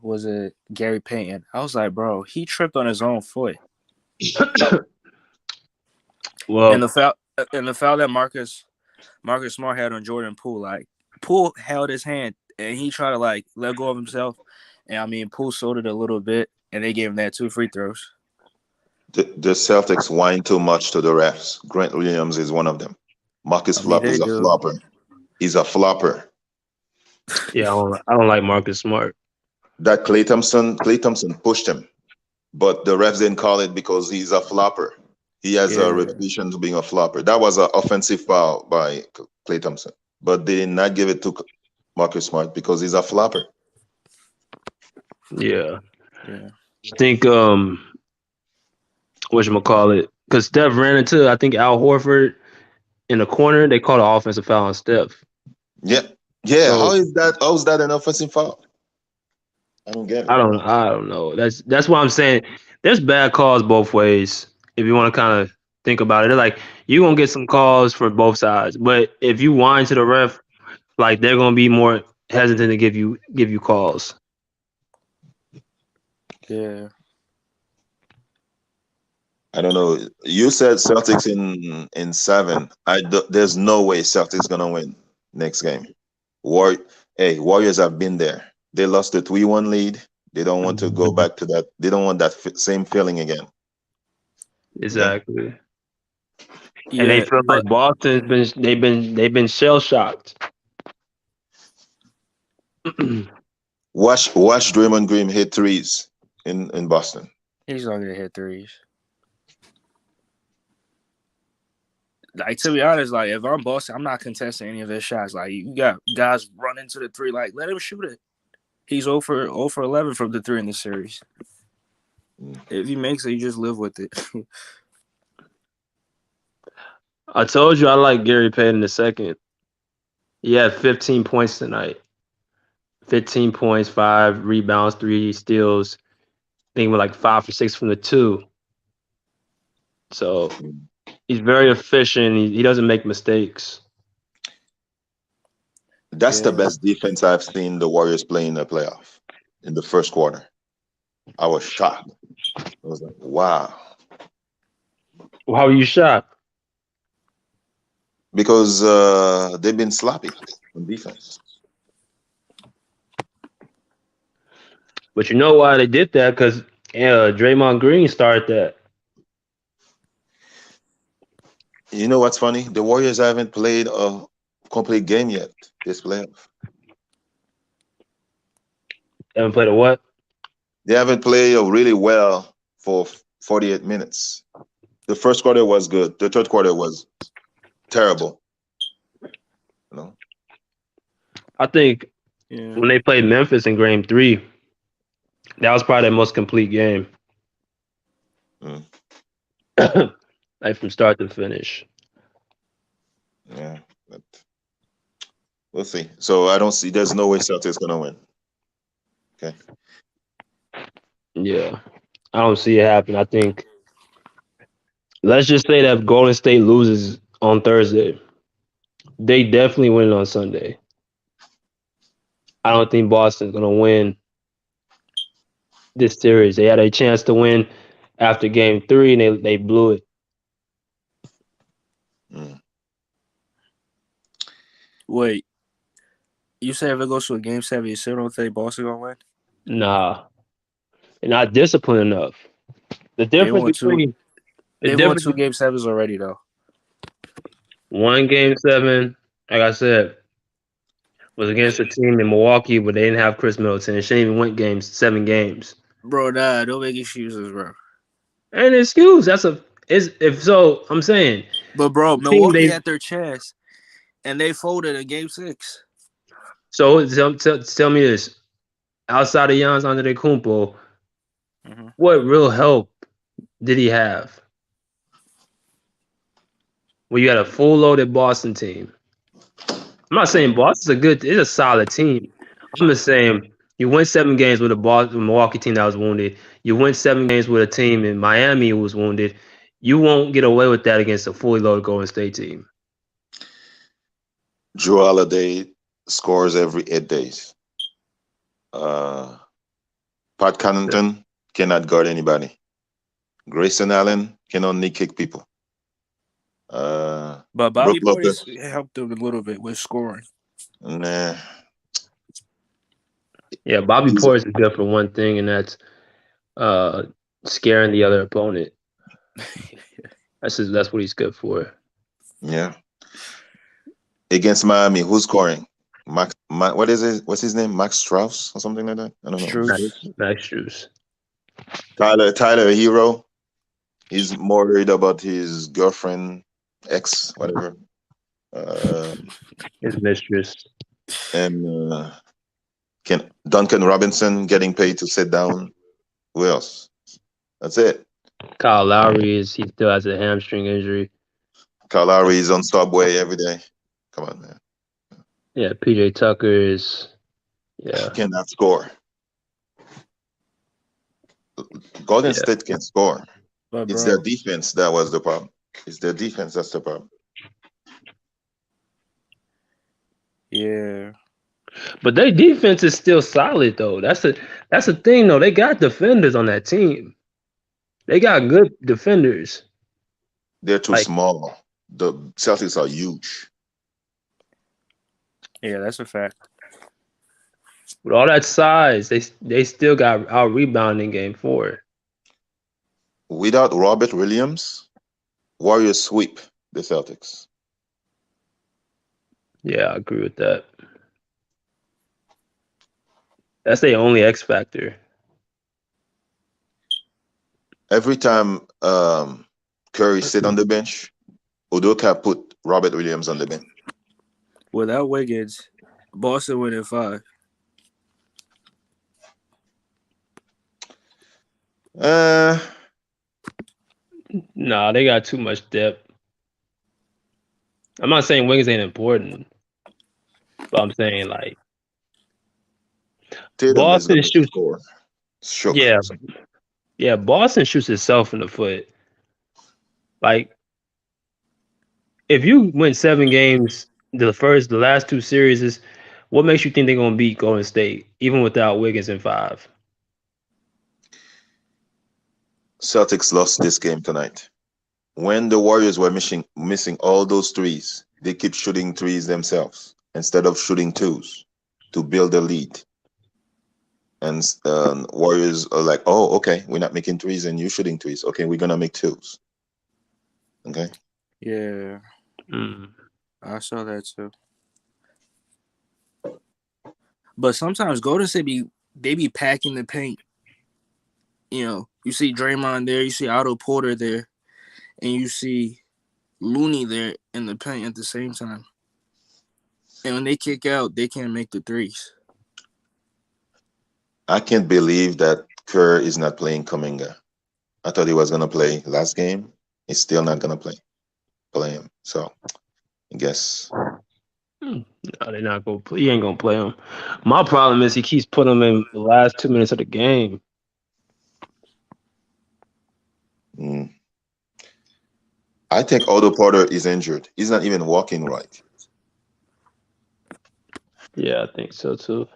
was it Gary Payton? I was like, bro, he tripped on his own foot. And well, the foul that Marcus Smart had on Jordan Poole, like Poole held his hand and he tried to like let go of himself. And I mean Poole sold it a little bit and they gave him that 2 free throws. The Celtics whine too much to the refs. Grant Williams is one of them. Marcus I mean Flop they is a do. flopper. He's a flopper. yeah, I don't like Marcus Smart. That Clay Thompson pushed him, but the refs didn't call it because he's a flopper. He has a Yeah. reputation to being a flopper. That was an offensive foul by Clay Thompson, but they did not give it to Marcus Smart because he's a flopper. Yeah, Yeah. I think whatchamacallit, because Steph ran into I think Al Horford in the corner. They called an offensive foul on Steph. Yeah, yeah. How So is that? How is that an offensive foul? I don't get it. I don't know. That's why I'm saying there's bad calls both ways. If you want to kind of think about it, they're like you're gonna get some calls for both sides, but if you whine to the ref, like they're gonna be more hesitant to give you calls. Yeah. I don't know. You said Celtics in seven. There's no way Celtics gonna win next game. War, hey, Warriors have been there. They lost the 3-1 lead. They don't want to go back to that. They don't want that same feeling again. Okay. Exactly. And they Yeah. feel like But Boston's they've been shell shocked. Watch Draymond Green hit threes in Boston. he's not gonna hit threes. Like to be honest, like if I'm Boston, I'm not contesting any of his shots. Like you got guys running to the three, like let him shoot it. He's 0 for 11 from the three in the series. Mm. If he makes it, you just live with it. I told you I like Gary Payton the second. He had 15 points tonight. 15 points, 5 rebounds, 3 steals. I think with like 5 for 6 from the two. So he's very efficient. He doesn't make mistakes. That's the Yeah. best defense I've seen the Warriors play in the playoff in the first quarter. I was shocked. I was like, wow. How are you shocked? Because they've been sloppy on defense. But you know why they did that? Because Draymond Green started that. You know what's funny? The Warriors haven't played a complete game yet this playoff. Haven't played a what? They haven't played really well for 48 minutes. The first quarter was good. The third quarter was terrible. You know? I think Yeah. when they played Memphis in Game 3, that was probably their most complete game. Mm. Like from start to finish. Yeah, but we'll see. So I don't see. There's no way Celtics gonna win. Okay. Yeah. I don't see it happen. I think let's just say that if Golden State loses on Thursday, they definitely win on Sunday. I don't think Boston's gonna win this series. They had a chance to win after Game 3 and they blew it. Mm. Wait, you said if it goes to a game 7, you still don't think Boston gonna win? Nah, they're not disciplined enough. The They difference won two. between the They've won difference 2 game 7s already though. one Game 7 like I said, was against a team in Milwaukee, but they didn't have Chris Middleton. They shouldn't even win games, 7 games. Bro, nah, don't make excuses, bro. Ain't an excuse. That's a is if so. I'm saying But bro, the team Milwaukee they had their chance and they folded in game 6. so tell me this. Outside of Giannis Antetokounmpo, Mm-hmm. what real help did he have? When you had a full loaded Boston team. I'm not saying Boston's it's a solid team. I'm just saying you win 7 games with a Milwaukee team that was wounded. You win 7 games with a team in Miami who was wounded. You won't get away with that against a fully loaded Golden State team. Drew Holiday scores every 8 days. Pat Connaughton cannot guard anybody. Grayson Allen can only kick people. But Brook Bobby Portis Lopez, helped them a little bit with scoring. nah, Yeah, Bobby he's Portis is good for one thing, and that's uh, scaring the other opponent. That's what he's good for. yeah. Against Miami, who's scoring? What is it? What's his name? Max Strauss or something like that? I don't know. Struz. Max Strus. Tyler Hero. He's more worried about his girlfriend, ex, whatever. Uh, His mistress. and can Duncan Robinson getting paid to sit down. Who else? That's it. Kyle Lowry he still has a hamstring injury. Kyle Lowry is on Subway every day. Come on, man. Yeah, PJ Tucker is He yeah, cannot score. Golden yeah. State can score. But It's their bro, defense that was the problem. It's their defense that's the problem. yeah. But their defense is still solid though. That's the thing though. They got defenders on that team. They got good defenders. They're too Like small. The Celtics are huge. Yeah, that's a fact. with all that size, they still got out rebounding game 4. Without Robert Williams, Warriors sweep the Celtics. Yeah, I agree with that. That's their only X factor. Every time Curry sit on the bench, Udoka put Robert Williams on the bench. Without Wiggins, Boston win in 5. Uh, Nah, they got too much depth. I'm not saying Wiggins ain't important, but I'm saying like Tatum is Boston going to shoots. score. Shook. Yeah, yeah. Boston shoots itself in the foot. Like if you win 7 games, the last 2 series is what makes you think they're gonna beat Golden State even without Wiggins in 5? Celtics lost this game tonight. When the Warriors were missing all those threes, they keep shooting threes themselves instead of shooting twos to build a lead. And Warriors are like, oh, okay, we're not making threes and you're shooting threes. Okay, we're going to make twos. Okay. Yeah, Mm. I saw that too. But sometimes Golden State they be packing the paint. You know, you see Draymond there, you see Otto Porter there, and you see Looney there in the paint at the same time. And when they kick out, they can't make the threes. I can't believe that Kerr is not playing Kuminga. I thought he was going to play last game. He's still not going to play him. So I guess. No, they're not gonna play. He ain't gonna play him. My problem is he keeps putting him in the last 2 minutes of the game. Mm. I think Otto Porter is injured. He's not even walking right. Yeah, I think so too.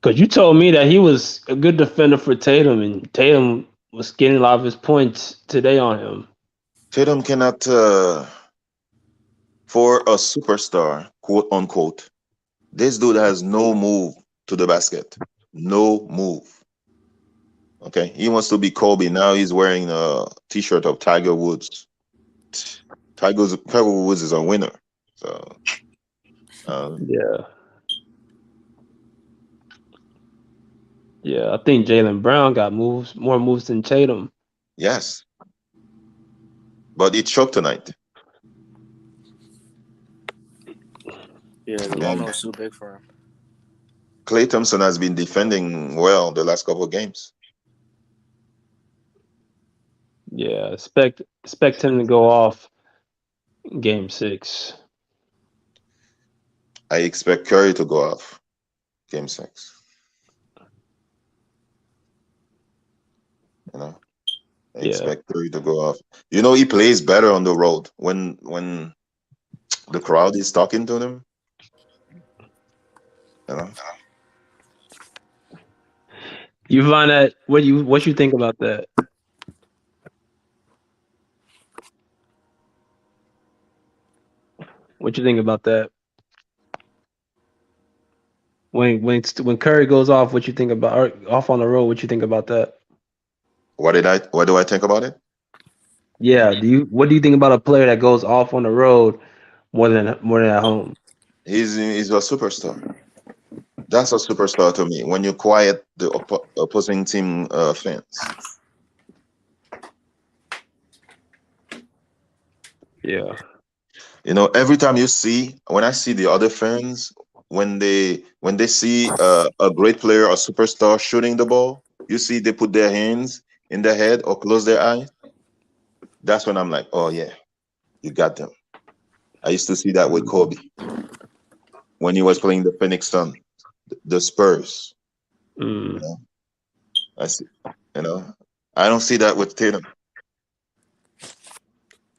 Because you told me that he was a good defender for Tatum, and Tatum was getting a lot of his points today on him. Tatum cannot, for a superstar, quote unquote, this dude has no move to the basket. No move. Okay. He wants to be Kobe. Now he's wearing a t shirt of Tiger Woods. Tiger Woods is a winner. So um, Yeah, yeah. I think Jalen Brown got more moves than Tatum. yes, but he choked tonight. Yeah, the And Lono was too big for him. Klay Thompson has been defending well the last couple of games. Yeah, expect him to go off in Game 6. I expect Curry to go off game 6. You know, I Yeah, expect Curry to go off. You know, he plays better on the road when the crowd is talking to him. You know, you find that what you think about that? What you think about that? When Curry goes off, what you think about or off on the road? What you think about that? what do I think about it? Yeah, what do you think about a player that goes off on the road more than at home? He's a superstar. That's a superstar to me. When you quiet the opposing team fans. Yeah, You know, every time when I see the other fans, when they see a great player or superstar shooting the ball, you see they put their hands in their head or close their eyes. That's when I'm like, oh yeah, you got them. I used to see that with Kobe when he was playing the Phoenix Sun, the Spurs. You mm. know, I see. You know, I don't see that with Tatum.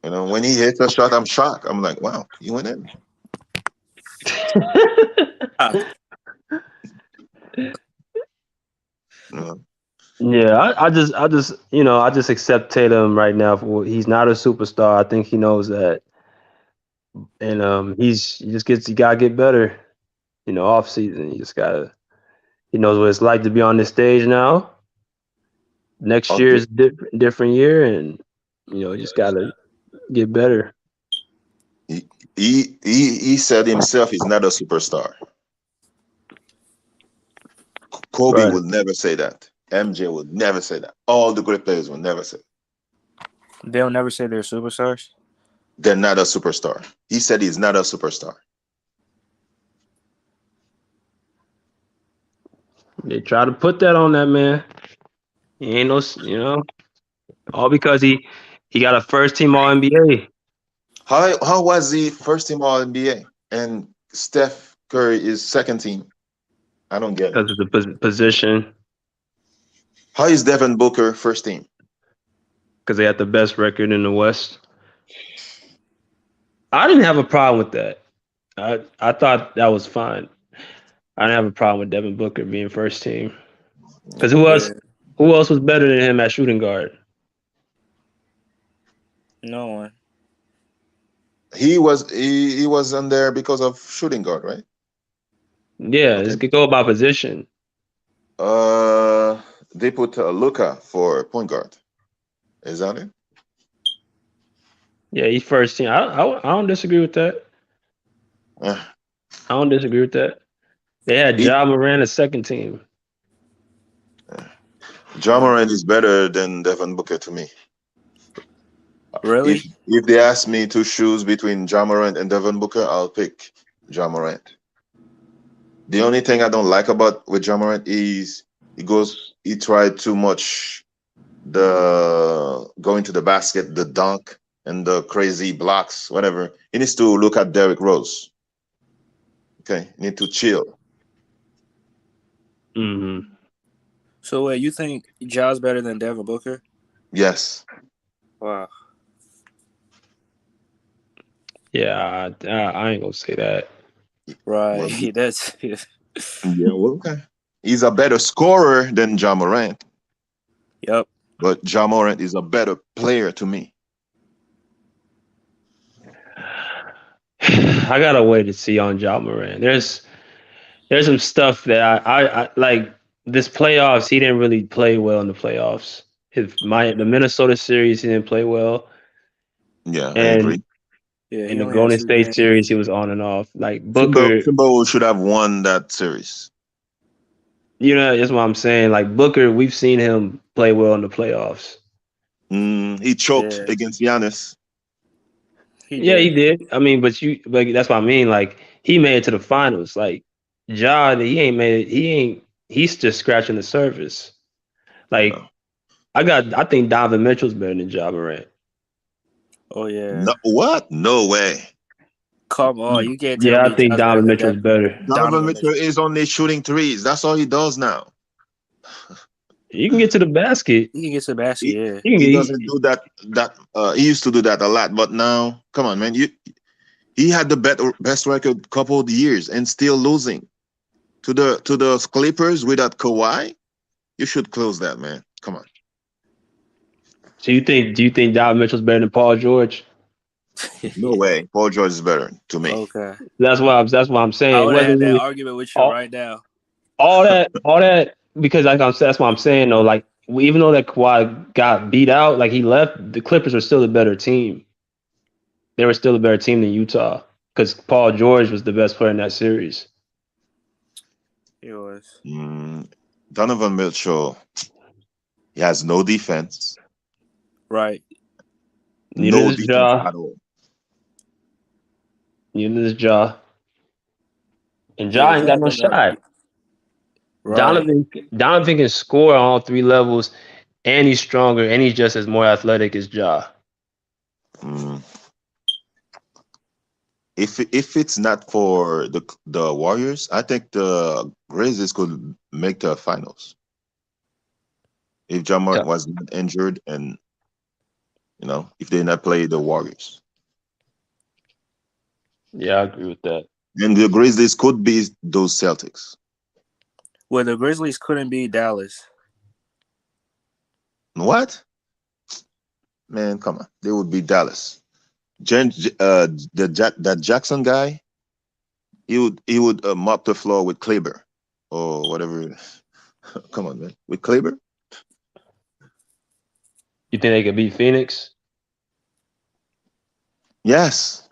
You know, when he hits a shot, I'm shocked. I'm like, wow, he went in. Ah, You know, Yeah, I just accept Tatum right now for he's not a superstar. I think he knows that, and he gotta get better. Off season, he knows what it's like to be on this stage now. Next year okay. is different year, and he just gotta get better. He said himself he's not a superstar. Kobe Right. would never say that. MJ would never say that. All the great players would never say they'll never say they're superstars. they're not a superstar. He said he's not a superstar. They try to put that on that man. He ain't all because he got a first team All NBA How was he first team All NBA and Steph Curry is second team? I don't get it. because of the position, How is Devin Booker first team? because they had the best record in the West. I didn't have a problem with that. I thought that was fine. I didn't have a problem with Devin Booker being first team. Because Yeah, who else was better than him at shooting guard? no one. He was on there because of shooting guard, right? Yeah, Okay. this could go by position. Uh, they put Luca for point guard. Is that it? Yeah, he's first team. I don't disagree with that. Uh, I don't disagree with that. They had he, Ja Morant as second team. Ja Morant is better than Devin Booker to me. If Really? if they ask me to choose between Ja Morant and Devin Booker, I'll pick Ja Morant. The only thing I don't like about with Ja Morant is he tried too much the going to the basket, the dunk, and the crazy blocks, whatever. He needs to look at Derrick Rose. Okay, need to chill. Hmm. So wait, you think Ja's better than Devin Booker? Yes. Wow. Yeah, I ain't gonna say that. Right. Well, That's yeah, well, okay. He's a better scorer than Ja Morant, yep. but Ja Morant is a better player to me. I gotta wait to see on Ja Morant. There's some stuff that I like this playoffs. He didn't really play well in the playoffs. The Minnesota series he didn't play well, Yeah, I and agree. Yeah, In he the only had Golden two State series, games. he was on and off. Like Booker, Timberwolves should have won that series. that's what I'm saying. Like Booker, we've seen him play well in the playoffs. He choked Yeah, against Giannis. he Yeah, he did. did. I mean, but that's what I mean. Like he made it to the finals. Like Ja, he ain't made it. He's just scratching the surface. Like No, I think Donovan Mitchell's better than Ja Morant. Oh yeah. no, what? No way. Come on, No. you can't tell Yeah, I me think John's better Donovan than Mitchell's that. better. Donovan Donovan Mitchell Mitchell. is only shooting threes. That's all he does now. You can get to the basket. He can get to the basket. He, Yeah. he doesn't do that. He used to do that a lot, but now, come on, man. He had the best record couple of years and still losing to the Clippers without Kawhi. You should close that, man. Come on. So do you think Donovan Mitchell's better than Paul George? No way. Paul George is better to me. Okay. That's what I'm saying. I It would have wasn't had that really argument with you all, right now. all that because that's what I'm saying though. Like even though that Kawhi got beat out, like he left, the Clippers were still the better team. They were still a better team than Utah because Paul George was the best player in that series. He was. Mm, Donovan Mitchell, he has no defense. Right. Neither No does defense Ja. at all. Neither does Ja. And Ja Yeah, ain't got John no don't got shot. right. Donovan can score on all three levels, and he's stronger, and he's just as more athletic as Ja. Mm, if it's not for the Warriors, I think the Grizzlies could make the finals if Jamart Yeah, was not injured and if they not play the Warriors. yeah, I agree with that. And the Grizzlies could be those Celtics. Well, the Grizzlies couldn't beat Dallas. What? Man, come on. They would be Dallas. That Jackson guy, he would mop the floor with Kleber or whatever. Come on, man. With Kleber? You think they could beat Phoenix? Yes.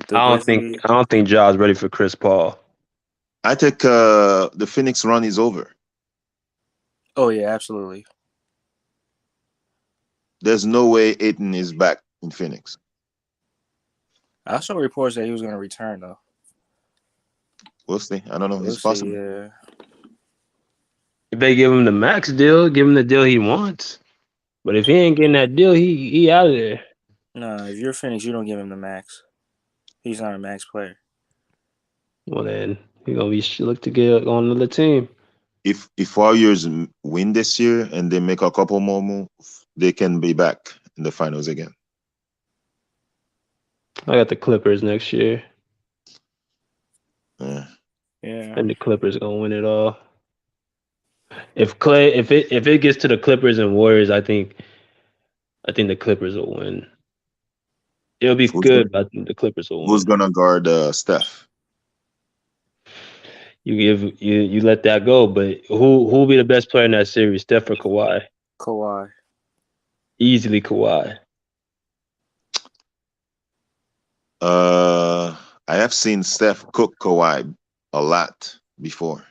The Grizzlies. I don't think Ja's ready for Chris Paul. I think the Phoenix run is over. Oh yeah, absolutely. There's no way Aiton is back in Phoenix. I saw reports that he was going to return though. We'll see. I don't know. We'll It's see. possible. Yeah. If they give him the max deal, give him the deal he wants. But if he ain't getting that deal, he out of there. No, if you're Phoenix, you don't give him the max. He's not a max player. Well then, he gonna be look to get on another team. If Warriors win this year and they make a couple more moves, they can be back in the finals again. I got the Clippers next year, Yeah. Yeah. and the Clippers gonna win it all. If it gets to the Clippers and Warriors, I think the Clippers will win. It'll be Who's gonna, good, but I think the Clippers will who's win. gonna guard Steph? You let that go, but who will be the best player in that series? Steph or Kawhi? Kawhi. Easily Kawhi. I have seen Steph cook Kawhi a lot before.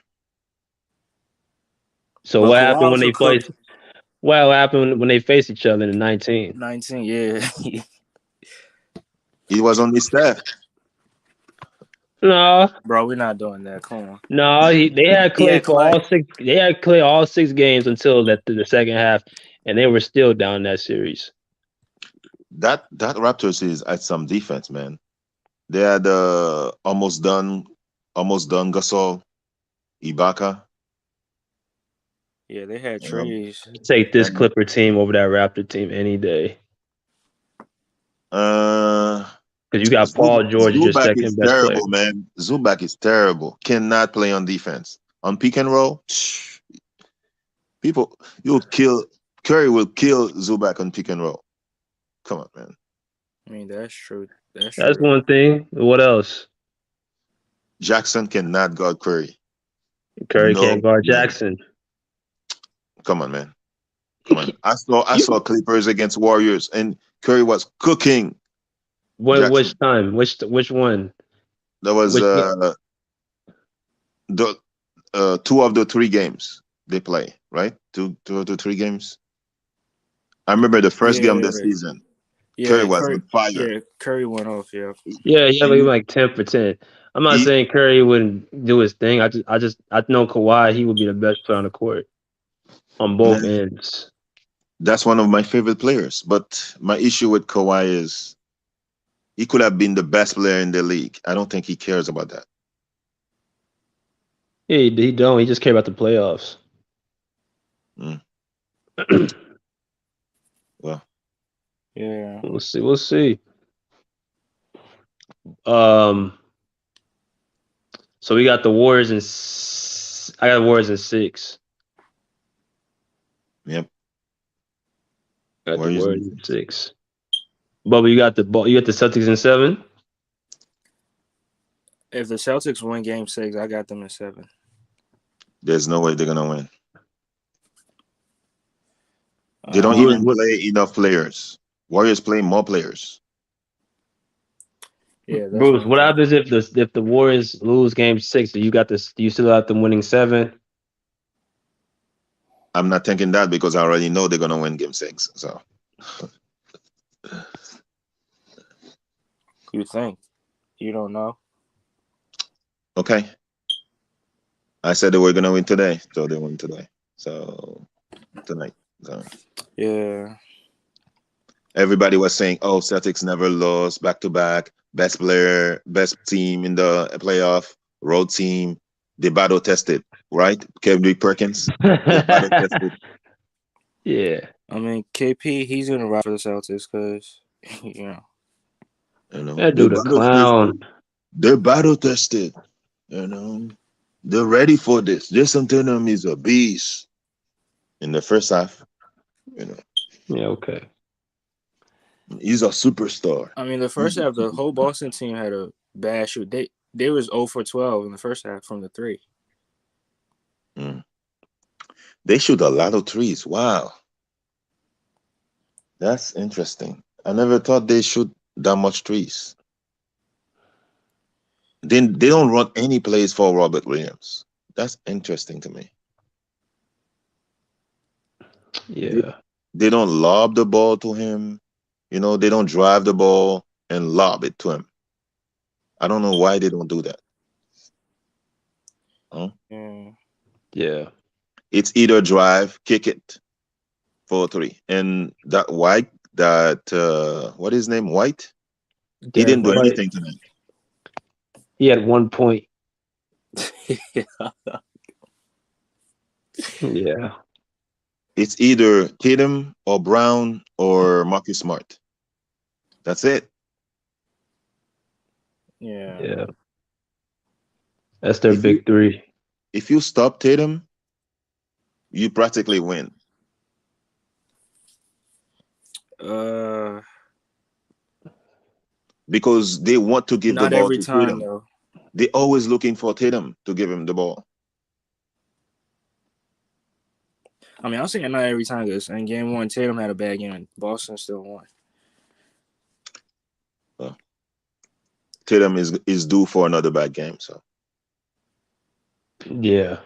So But what Kawhi happened when also they cooked faced? What happened when they faced each other in the 19? 19. Yeah. It was only Steph. No, Bro, we're not doing that. Come on. no. They had He Clay had for Clay. all six. They had Clay all 6 games until the second half, and they were still down that series. That Raptors is at some defense, man. They had almost done Gasol, Ibaka, Yeah, they had um, trees. Take this and Clipper team over that Raptor team any day uh, because you got Paul George, your Zubac second is best player. terrible, man. Zubac is terrible. Cannot play on defense. On pick and roll, people, you'll kill. Curry will kill Zubac on pick and roll. Come on, man. I mean, that's true. That's That's true. one thing. What else? Jackson cannot guard Curry. Curry No can't guard way. Jackson. Come on, man. Come on. I You saw Clippers against Warriors, and Curry was cooking. Jackson. which time? Which one? That was Which the two of the three games they play, right? Two of the three games. I remember the first game of the Yeah, season. Curry yeah, was Curry. on fire. Yeah, Curry went off. Yeah, Yeah, he had And like 10 for 10. I'm not he, saying Curry wouldn't do his thing. I know Kawhi, he would be the best player on the court on both ends. that's one of my favorite players. But my issue with Kawhi is he could have been the best player in the league. I don't think he cares about that. Yeah, he don't. He just care about the playoffs. Mm, well, yeah. We'll see. We'll see. Um, so we got the Warriors in. I got Warriors in 6. yep. I got the Warriors. Warriors in 6. Bubba, you got the ball. You got the Celtics in 7. If the Celtics win Game 6, I got them in 7. There's no way they're gonna win. They don't Bruce, even Um, what, play enough players. Warriors play more players. yeah, that's Bruce, one what thing. happens if the Warriors lose Game 6? Do you got this? Do you still have them winning 7? I'm not thinking that because I already know they're gonna win game six. So You think? You don't know? okay. I said they were gonna win today, so they won today. So tonight. So Yeah. everybody was saying, "Oh, Celtics never lost back to back. Best player, best team in the playoff. Road team. They battle tested, right? Kevin Perkins. They battle tested. Yeah, I mean, KP, he's going to ride for the Celtics because, You know, that they dude a battle tested. clown. They're battle tested. You know, they're ready for this. Jason Tatum is a beast in the first half. You know, Yeah, okay. he's a superstar. I mean, the He's first a half, the whole superstar. Boston team had a bad shoot. They was 0 for 12 in the first half from the 3. Mm. They shoot a lot of threes. Wow, that's interesting. I never thought they shoot that much threes. Then they don't run any plays for Robert Williams. That's interesting to me. They, Yeah, they don't lob the ball to him. You know, they don't drive the ball and lob it to him. I don't know why they don't do that. Huh? Yeah. yeah. It's either drive, kick it for three. And that White, that what is his name? White? He Derek didn't do White. anything tonight. He had 1 point. Yeah, It's either Tatum or Brown or Marcus Smart. That's it. Yeah. yeah. That's their If you big 3. if you stop Tatum, you practically win. Uh, Because they want to give the Not ball every to time, Tatum. though. They're always looking for Tatum to give him the ball. I mean, I'm saying not every time because in Game 1, Tatum had a bad game and Boston still won. So Tatum is due for another bad game. So Yeah.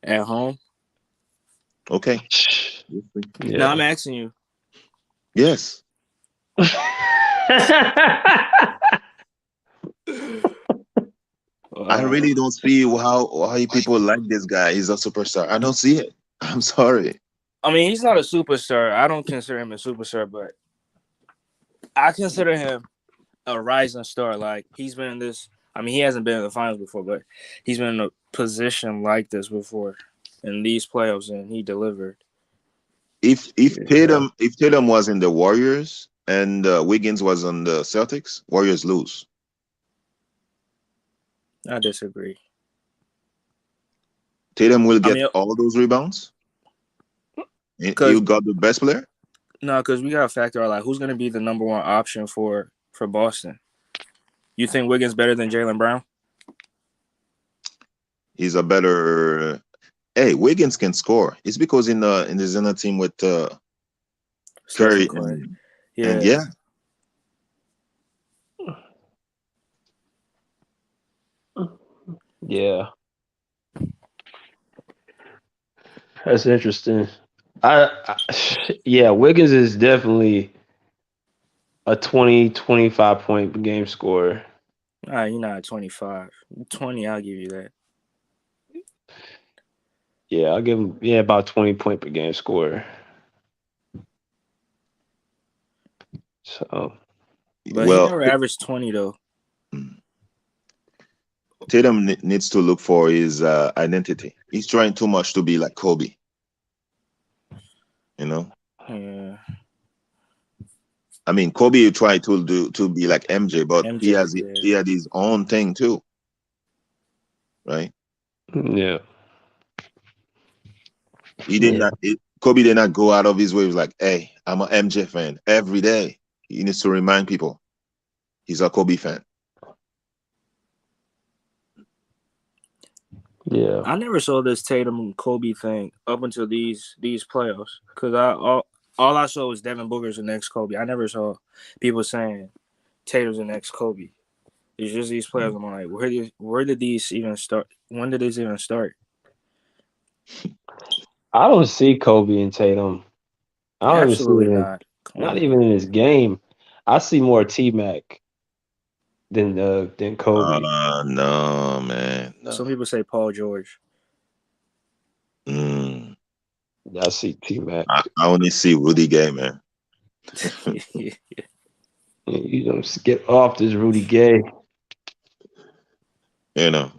At home? okay. Now I'm Yeah. asking you. Yes. I Uh, really don't see how people like this guy. He's a superstar. I don't see it. I'm sorry. I mean, he's not a superstar. I don't consider him a superstar, but I consider him a rising star. Like, he's been in this. I mean, he hasn't been in the finals before, but he's been in a position like this before in these playoffs, and he delivered. Yeah. If Tatum was in the Warriors and Wiggins was on the Celtics, Warriors lose. I disagree. Tatum will I get mean, all those rebounds. You because got the best player. no, because we got to factor out like who's going to be the number one option for Boston. You think Wiggins better than Jaylen Brown? He's a better. Hey, Wiggins can score. It's because in the Zenit team with Steph and Curry Clay. and Yeah. yeah, Yeah, that's interesting. Yeah, Wiggins is definitely a 20-25 point per game scorer. Nah, you're not 25. 20, I'll give you that. Yeah, I'll give him about 20 point per game scorer. So But he well, never averaged 20 though. Tatum needs to look for his identity. He's trying too much to be like Kobe. You know, Yeah. I mean, Kobe tried to be like MJ, but MJ, he yeah. had his own thing too, right? yeah, He did yeah, not. Kobe did not go out of his way. He was like, "Hey, I'm an MJ fan every day." He needs to remind people he's a Kobe fan. yeah. I never saw this Tatum and Kobe thing up until these playoffs. Cause all I saw was Devin Booker's the next Kobe. I never saw people saying Tatum's the next Kobe. It's just these players. I'm like, where did these even start? When did this even start? I don't see Kobe and Tatum. I don't even see Absolutely it in, not. Come not on. even in his game. I see more T Mac than Kobe. No, man, Some no. people say Paul George. Mm. I see T Mac. I only see Rudy Gay, man. You don't get off this Rudy Gay. You know,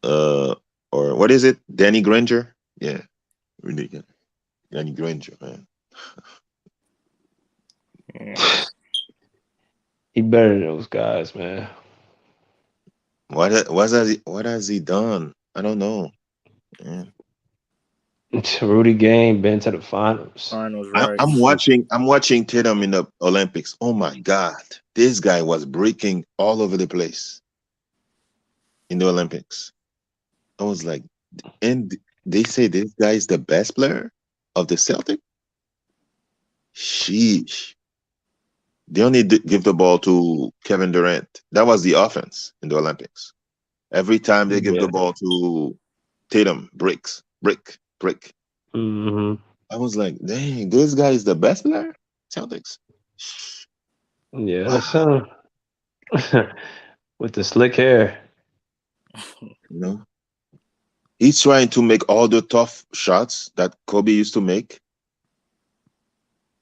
uh, or what is it? Danny Granger? Yeah, Rudy Gay. Danny Granger, man. Yeah. He better than those guys, man. What has he done? I don't know. Yeah. Rudy Gay ain't been to the finals. Finals, right? I'm watching Tatum in the Olympics. Oh my God, this guy was breaking all over the place in the Olympics. I was like, and they say this guy is the best player of the Celtics. Sheesh. They only give the ball to Kevin Durant. That was the offense in the Olympics. Every time they give the Yeah. ball to Tatum, bricks, brick. hmm I was like, dang, this guy is the best player? Celtics. Yeah, Wow. that's with the slick hair. You know, he's trying to make all the tough shots that Kobe used to make.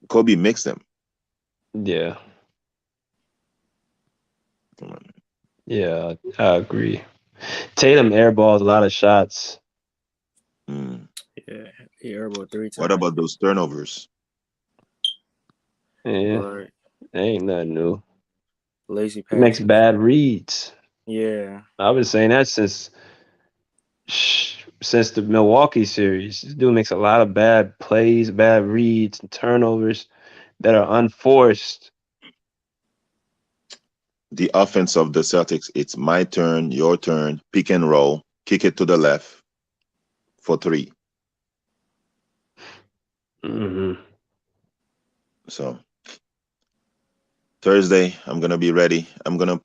Kobe makes them. Yeah. Come on. Yeah, I agree. Tatum airballs a lot of shots. Mm. Yeah, he airballed three What times. about those turnovers? Yeah, Right. ain't nothing new. Lazy He makes passes. bad reads. Yeah. I've been saying that since the Milwaukee series. This dude makes a lot of bad plays, bad reads, and turnovers that are unforced. The offense of the Celtics, it's my turn, your turn, pick and roll, kick it to the left for three. hmm So Thursday, I'm gonna be ready. I'm gonna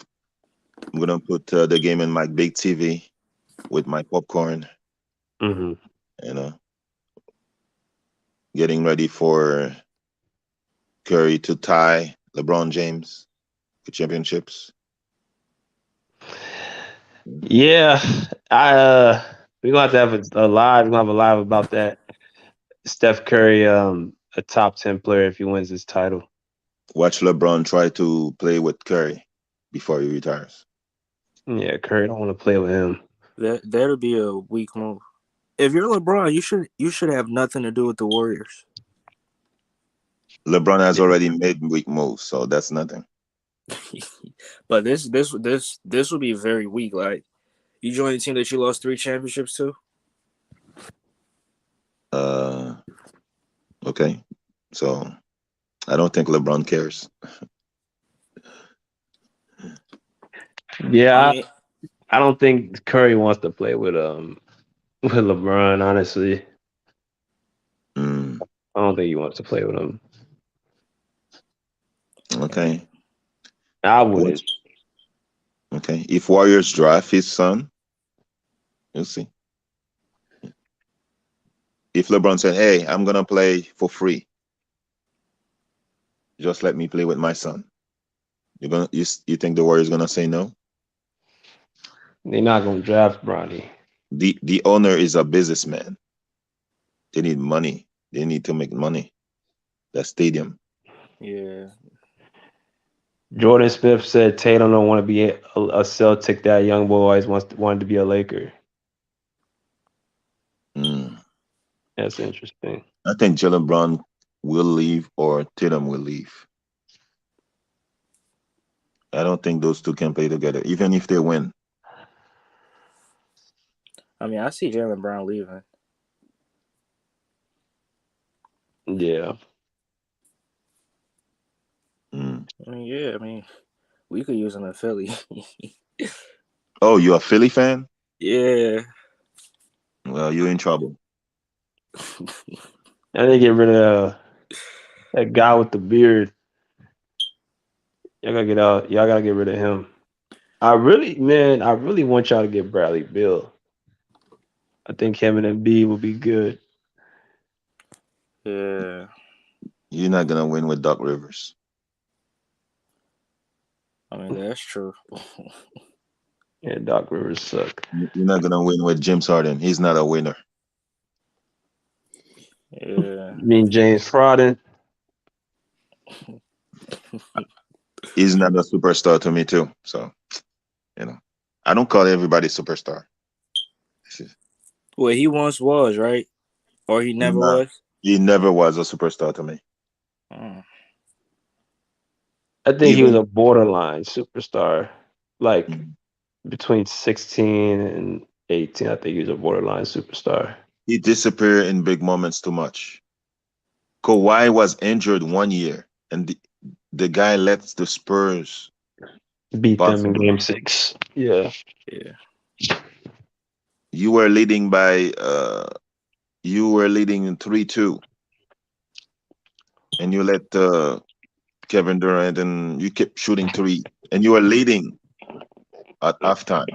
put the game in my big TV with my popcorn. hmm You know, getting ready for Curry to tie LeBron James for championships. Yeah, I we're gonna have to have a live. We're gonna have a live about that. Steph Curry, a top 10 player if he wins this title. Watch LeBron try to play with Curry before he retires. Yeah, Curry don't want to play with him. That'll be a weak move. If you're LeBron, you should have nothing to do with the Warriors. LeBron has already made weak moves, so that's nothing. But this will be very weak. Like you joined a team that you lost 3 championships to. Uh, okay, so I don't think LeBron cares. I Yeah, mean, I don't think Curry wants to play with with LeBron. Honestly, Mm, I don't think he wants to play with him. Yeah. okay. I What? wouldn't. Okay. If Warriors draft his son, you'll see. If LeBron said, "Hey, I'm gonna play for free. Just let me play with my son," you think the Warriors gonna say no? They're not gonna draft Bronny. The owner is a businessman. They need money. They need to make money. That stadium. Yeah. Jordan Smith said Tatum don't want to be a Celtic. That young boy always wanted to be a Laker. Mm. That's interesting. I think Jalen Brown will leave or Tatum will leave. I don't think those two can play together, even if they win. I mean, I see Jalen Brown leaving. Yeah. Mm. I mean, yeah. I mean, we could use him in Philly. Oh, you a Philly fan? Yeah. Well, you're in trouble. I didn't get rid of that guy with the beard. Y'all gotta get out. Y'all gotta get rid of him. I really want y'all to get Bradley Bill. I think him and Embiid will be good. Yeah. You're not gonna win with Doc Rivers. I mean, that's true. Yeah, Doc Rivers suck. You're not gonna win with James Harden. He's not a winner. Yeah. I mean James Harden. He's not a superstar to me too. So you know, I don't call everybody superstar. Well, he once was, right? Or he never Nah, was? he never was a superstar to me. Oh. I think he was Even a borderline superstar. Like mm, between 16 and 18, I think he was a borderline superstar. he disappeared in big moments too much. Kawhi was injured 1 year, and the guy lets the Spurs Beat them in Barcelona. game 6. Yeah. Yeah. You were leading by you were leading 3-2, and you let Kevin Durant and you kept shooting three, and you were leading at halftime,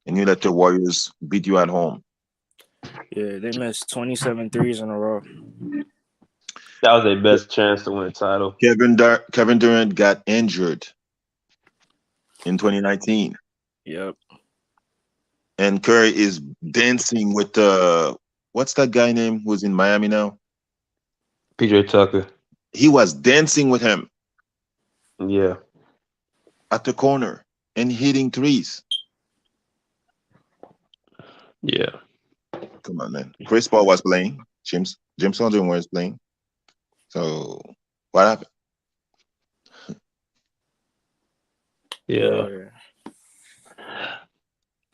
and you let the Warriors beat you at home. Yeah, they missed 27 threes in a row. That was their best chance to win a title. Kevin Durant got injured in 2019, Yep. and Curry is dancing with what's that guy name who's in Miami now? PJ Tucker. He was dancing with him Yeah. at the corner and hitting threes. Yeah. Come on, man. Chris Paul was playing. James Harden was playing. So what happened? Yeah. Yeah.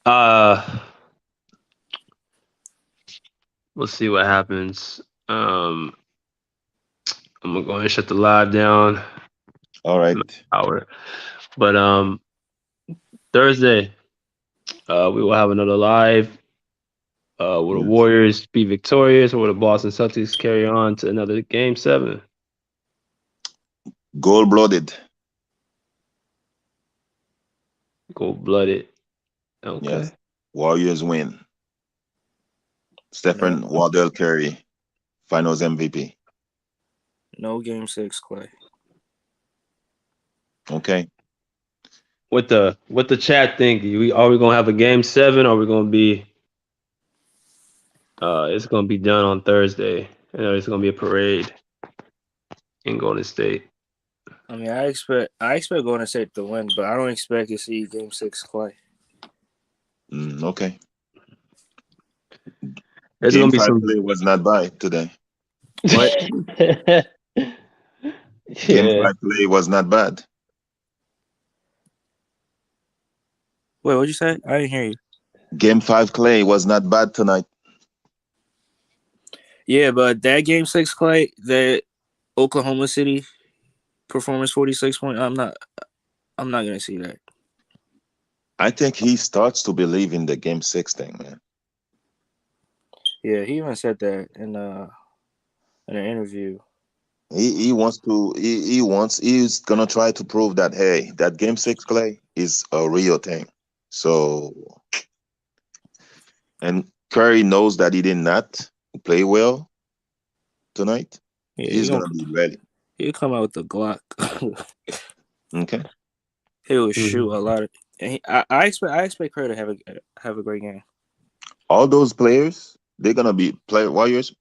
Uh we'll see what happens. I'm gonna go ahead and shut the live down. All right. Hour. But Thursday, we will have another live. Will the Yes. Warriors be victorious or will the Boston Celtics carry on to another game 7? Gold blooded. Cold blooded. Okay. Yes. Warriors win. No, Stephen Wardell Curry, Finals MVP. no game 6, Clay. Okay. What the chat think? Are we gonna have a game 7 or are we gonna be it's gonna be done on Thursday and it's gonna be a parade in Golden State. I mean, I expect Golden State to win, but I don't expect to see game 6, Clay. Okay. There's Game gonna be five some play was not bad today. What? Game Yeah. five play was not bad. Wait, what'd you say? I didn't hear you. Game five play was not bad tonight. Yeah, but that game 6, Clay, that Oklahoma City performance 46 point. I'm not gonna see that. I think he starts to believe in the game six thing, man. Yeah, he even said that in an interview. He wants to he's gonna try to prove that hey, that game six Clay is a real thing. So and Curry knows that he did not play well tonight. Yeah, He's gonna be ready. he'll come out with the Glock. Okay. He will Mhm. shoot a lot of. And I expect Curry to have a great game. All those players, they're gonna be play Warriors,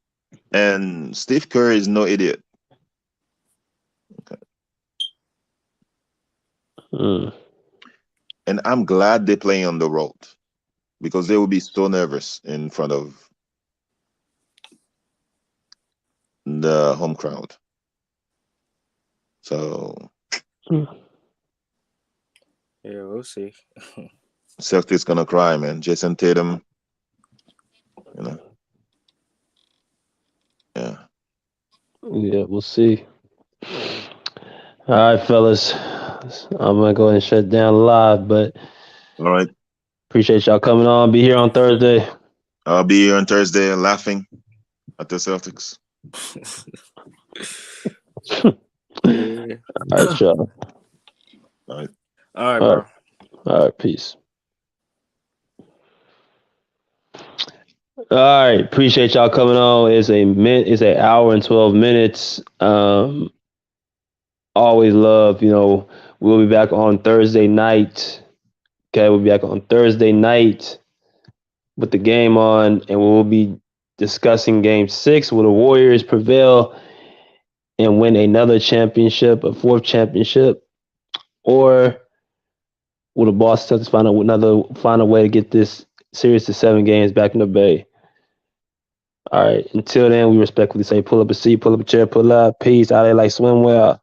and Steve Curry is no idiot. Mm. And I'm glad they play on the road because they will be so nervous in front of the home crowd. So Yeah, we'll see. Celtics gonna cry, man. Jason Tatum, you know, yeah. Yeah, we'll see. All right, fellas. I'm gonna go ahead and shut down live, but All right, appreciate y'all coming on. Be here on Thursday. I'll be here on Thursday laughing at the Celtics. Yeah. All right, y'all. All right. All right, All right, bro. all right, peace. All right, appreciate y'all coming on. It's an hour and 12 minutes. Always love, we'll be back on Thursday night. Okay, we'll be back on Thursday night with the game on, and we'll be discussing Game 6. Will the Warriors prevail and win another championship, a fourth championship, or will the Boston Celtics find a way to get this series to 7 games back in the Bay? All right. Until then, we respectfully say pull up a seat, pull up a chair, pull up. Peace. Out there like swim well.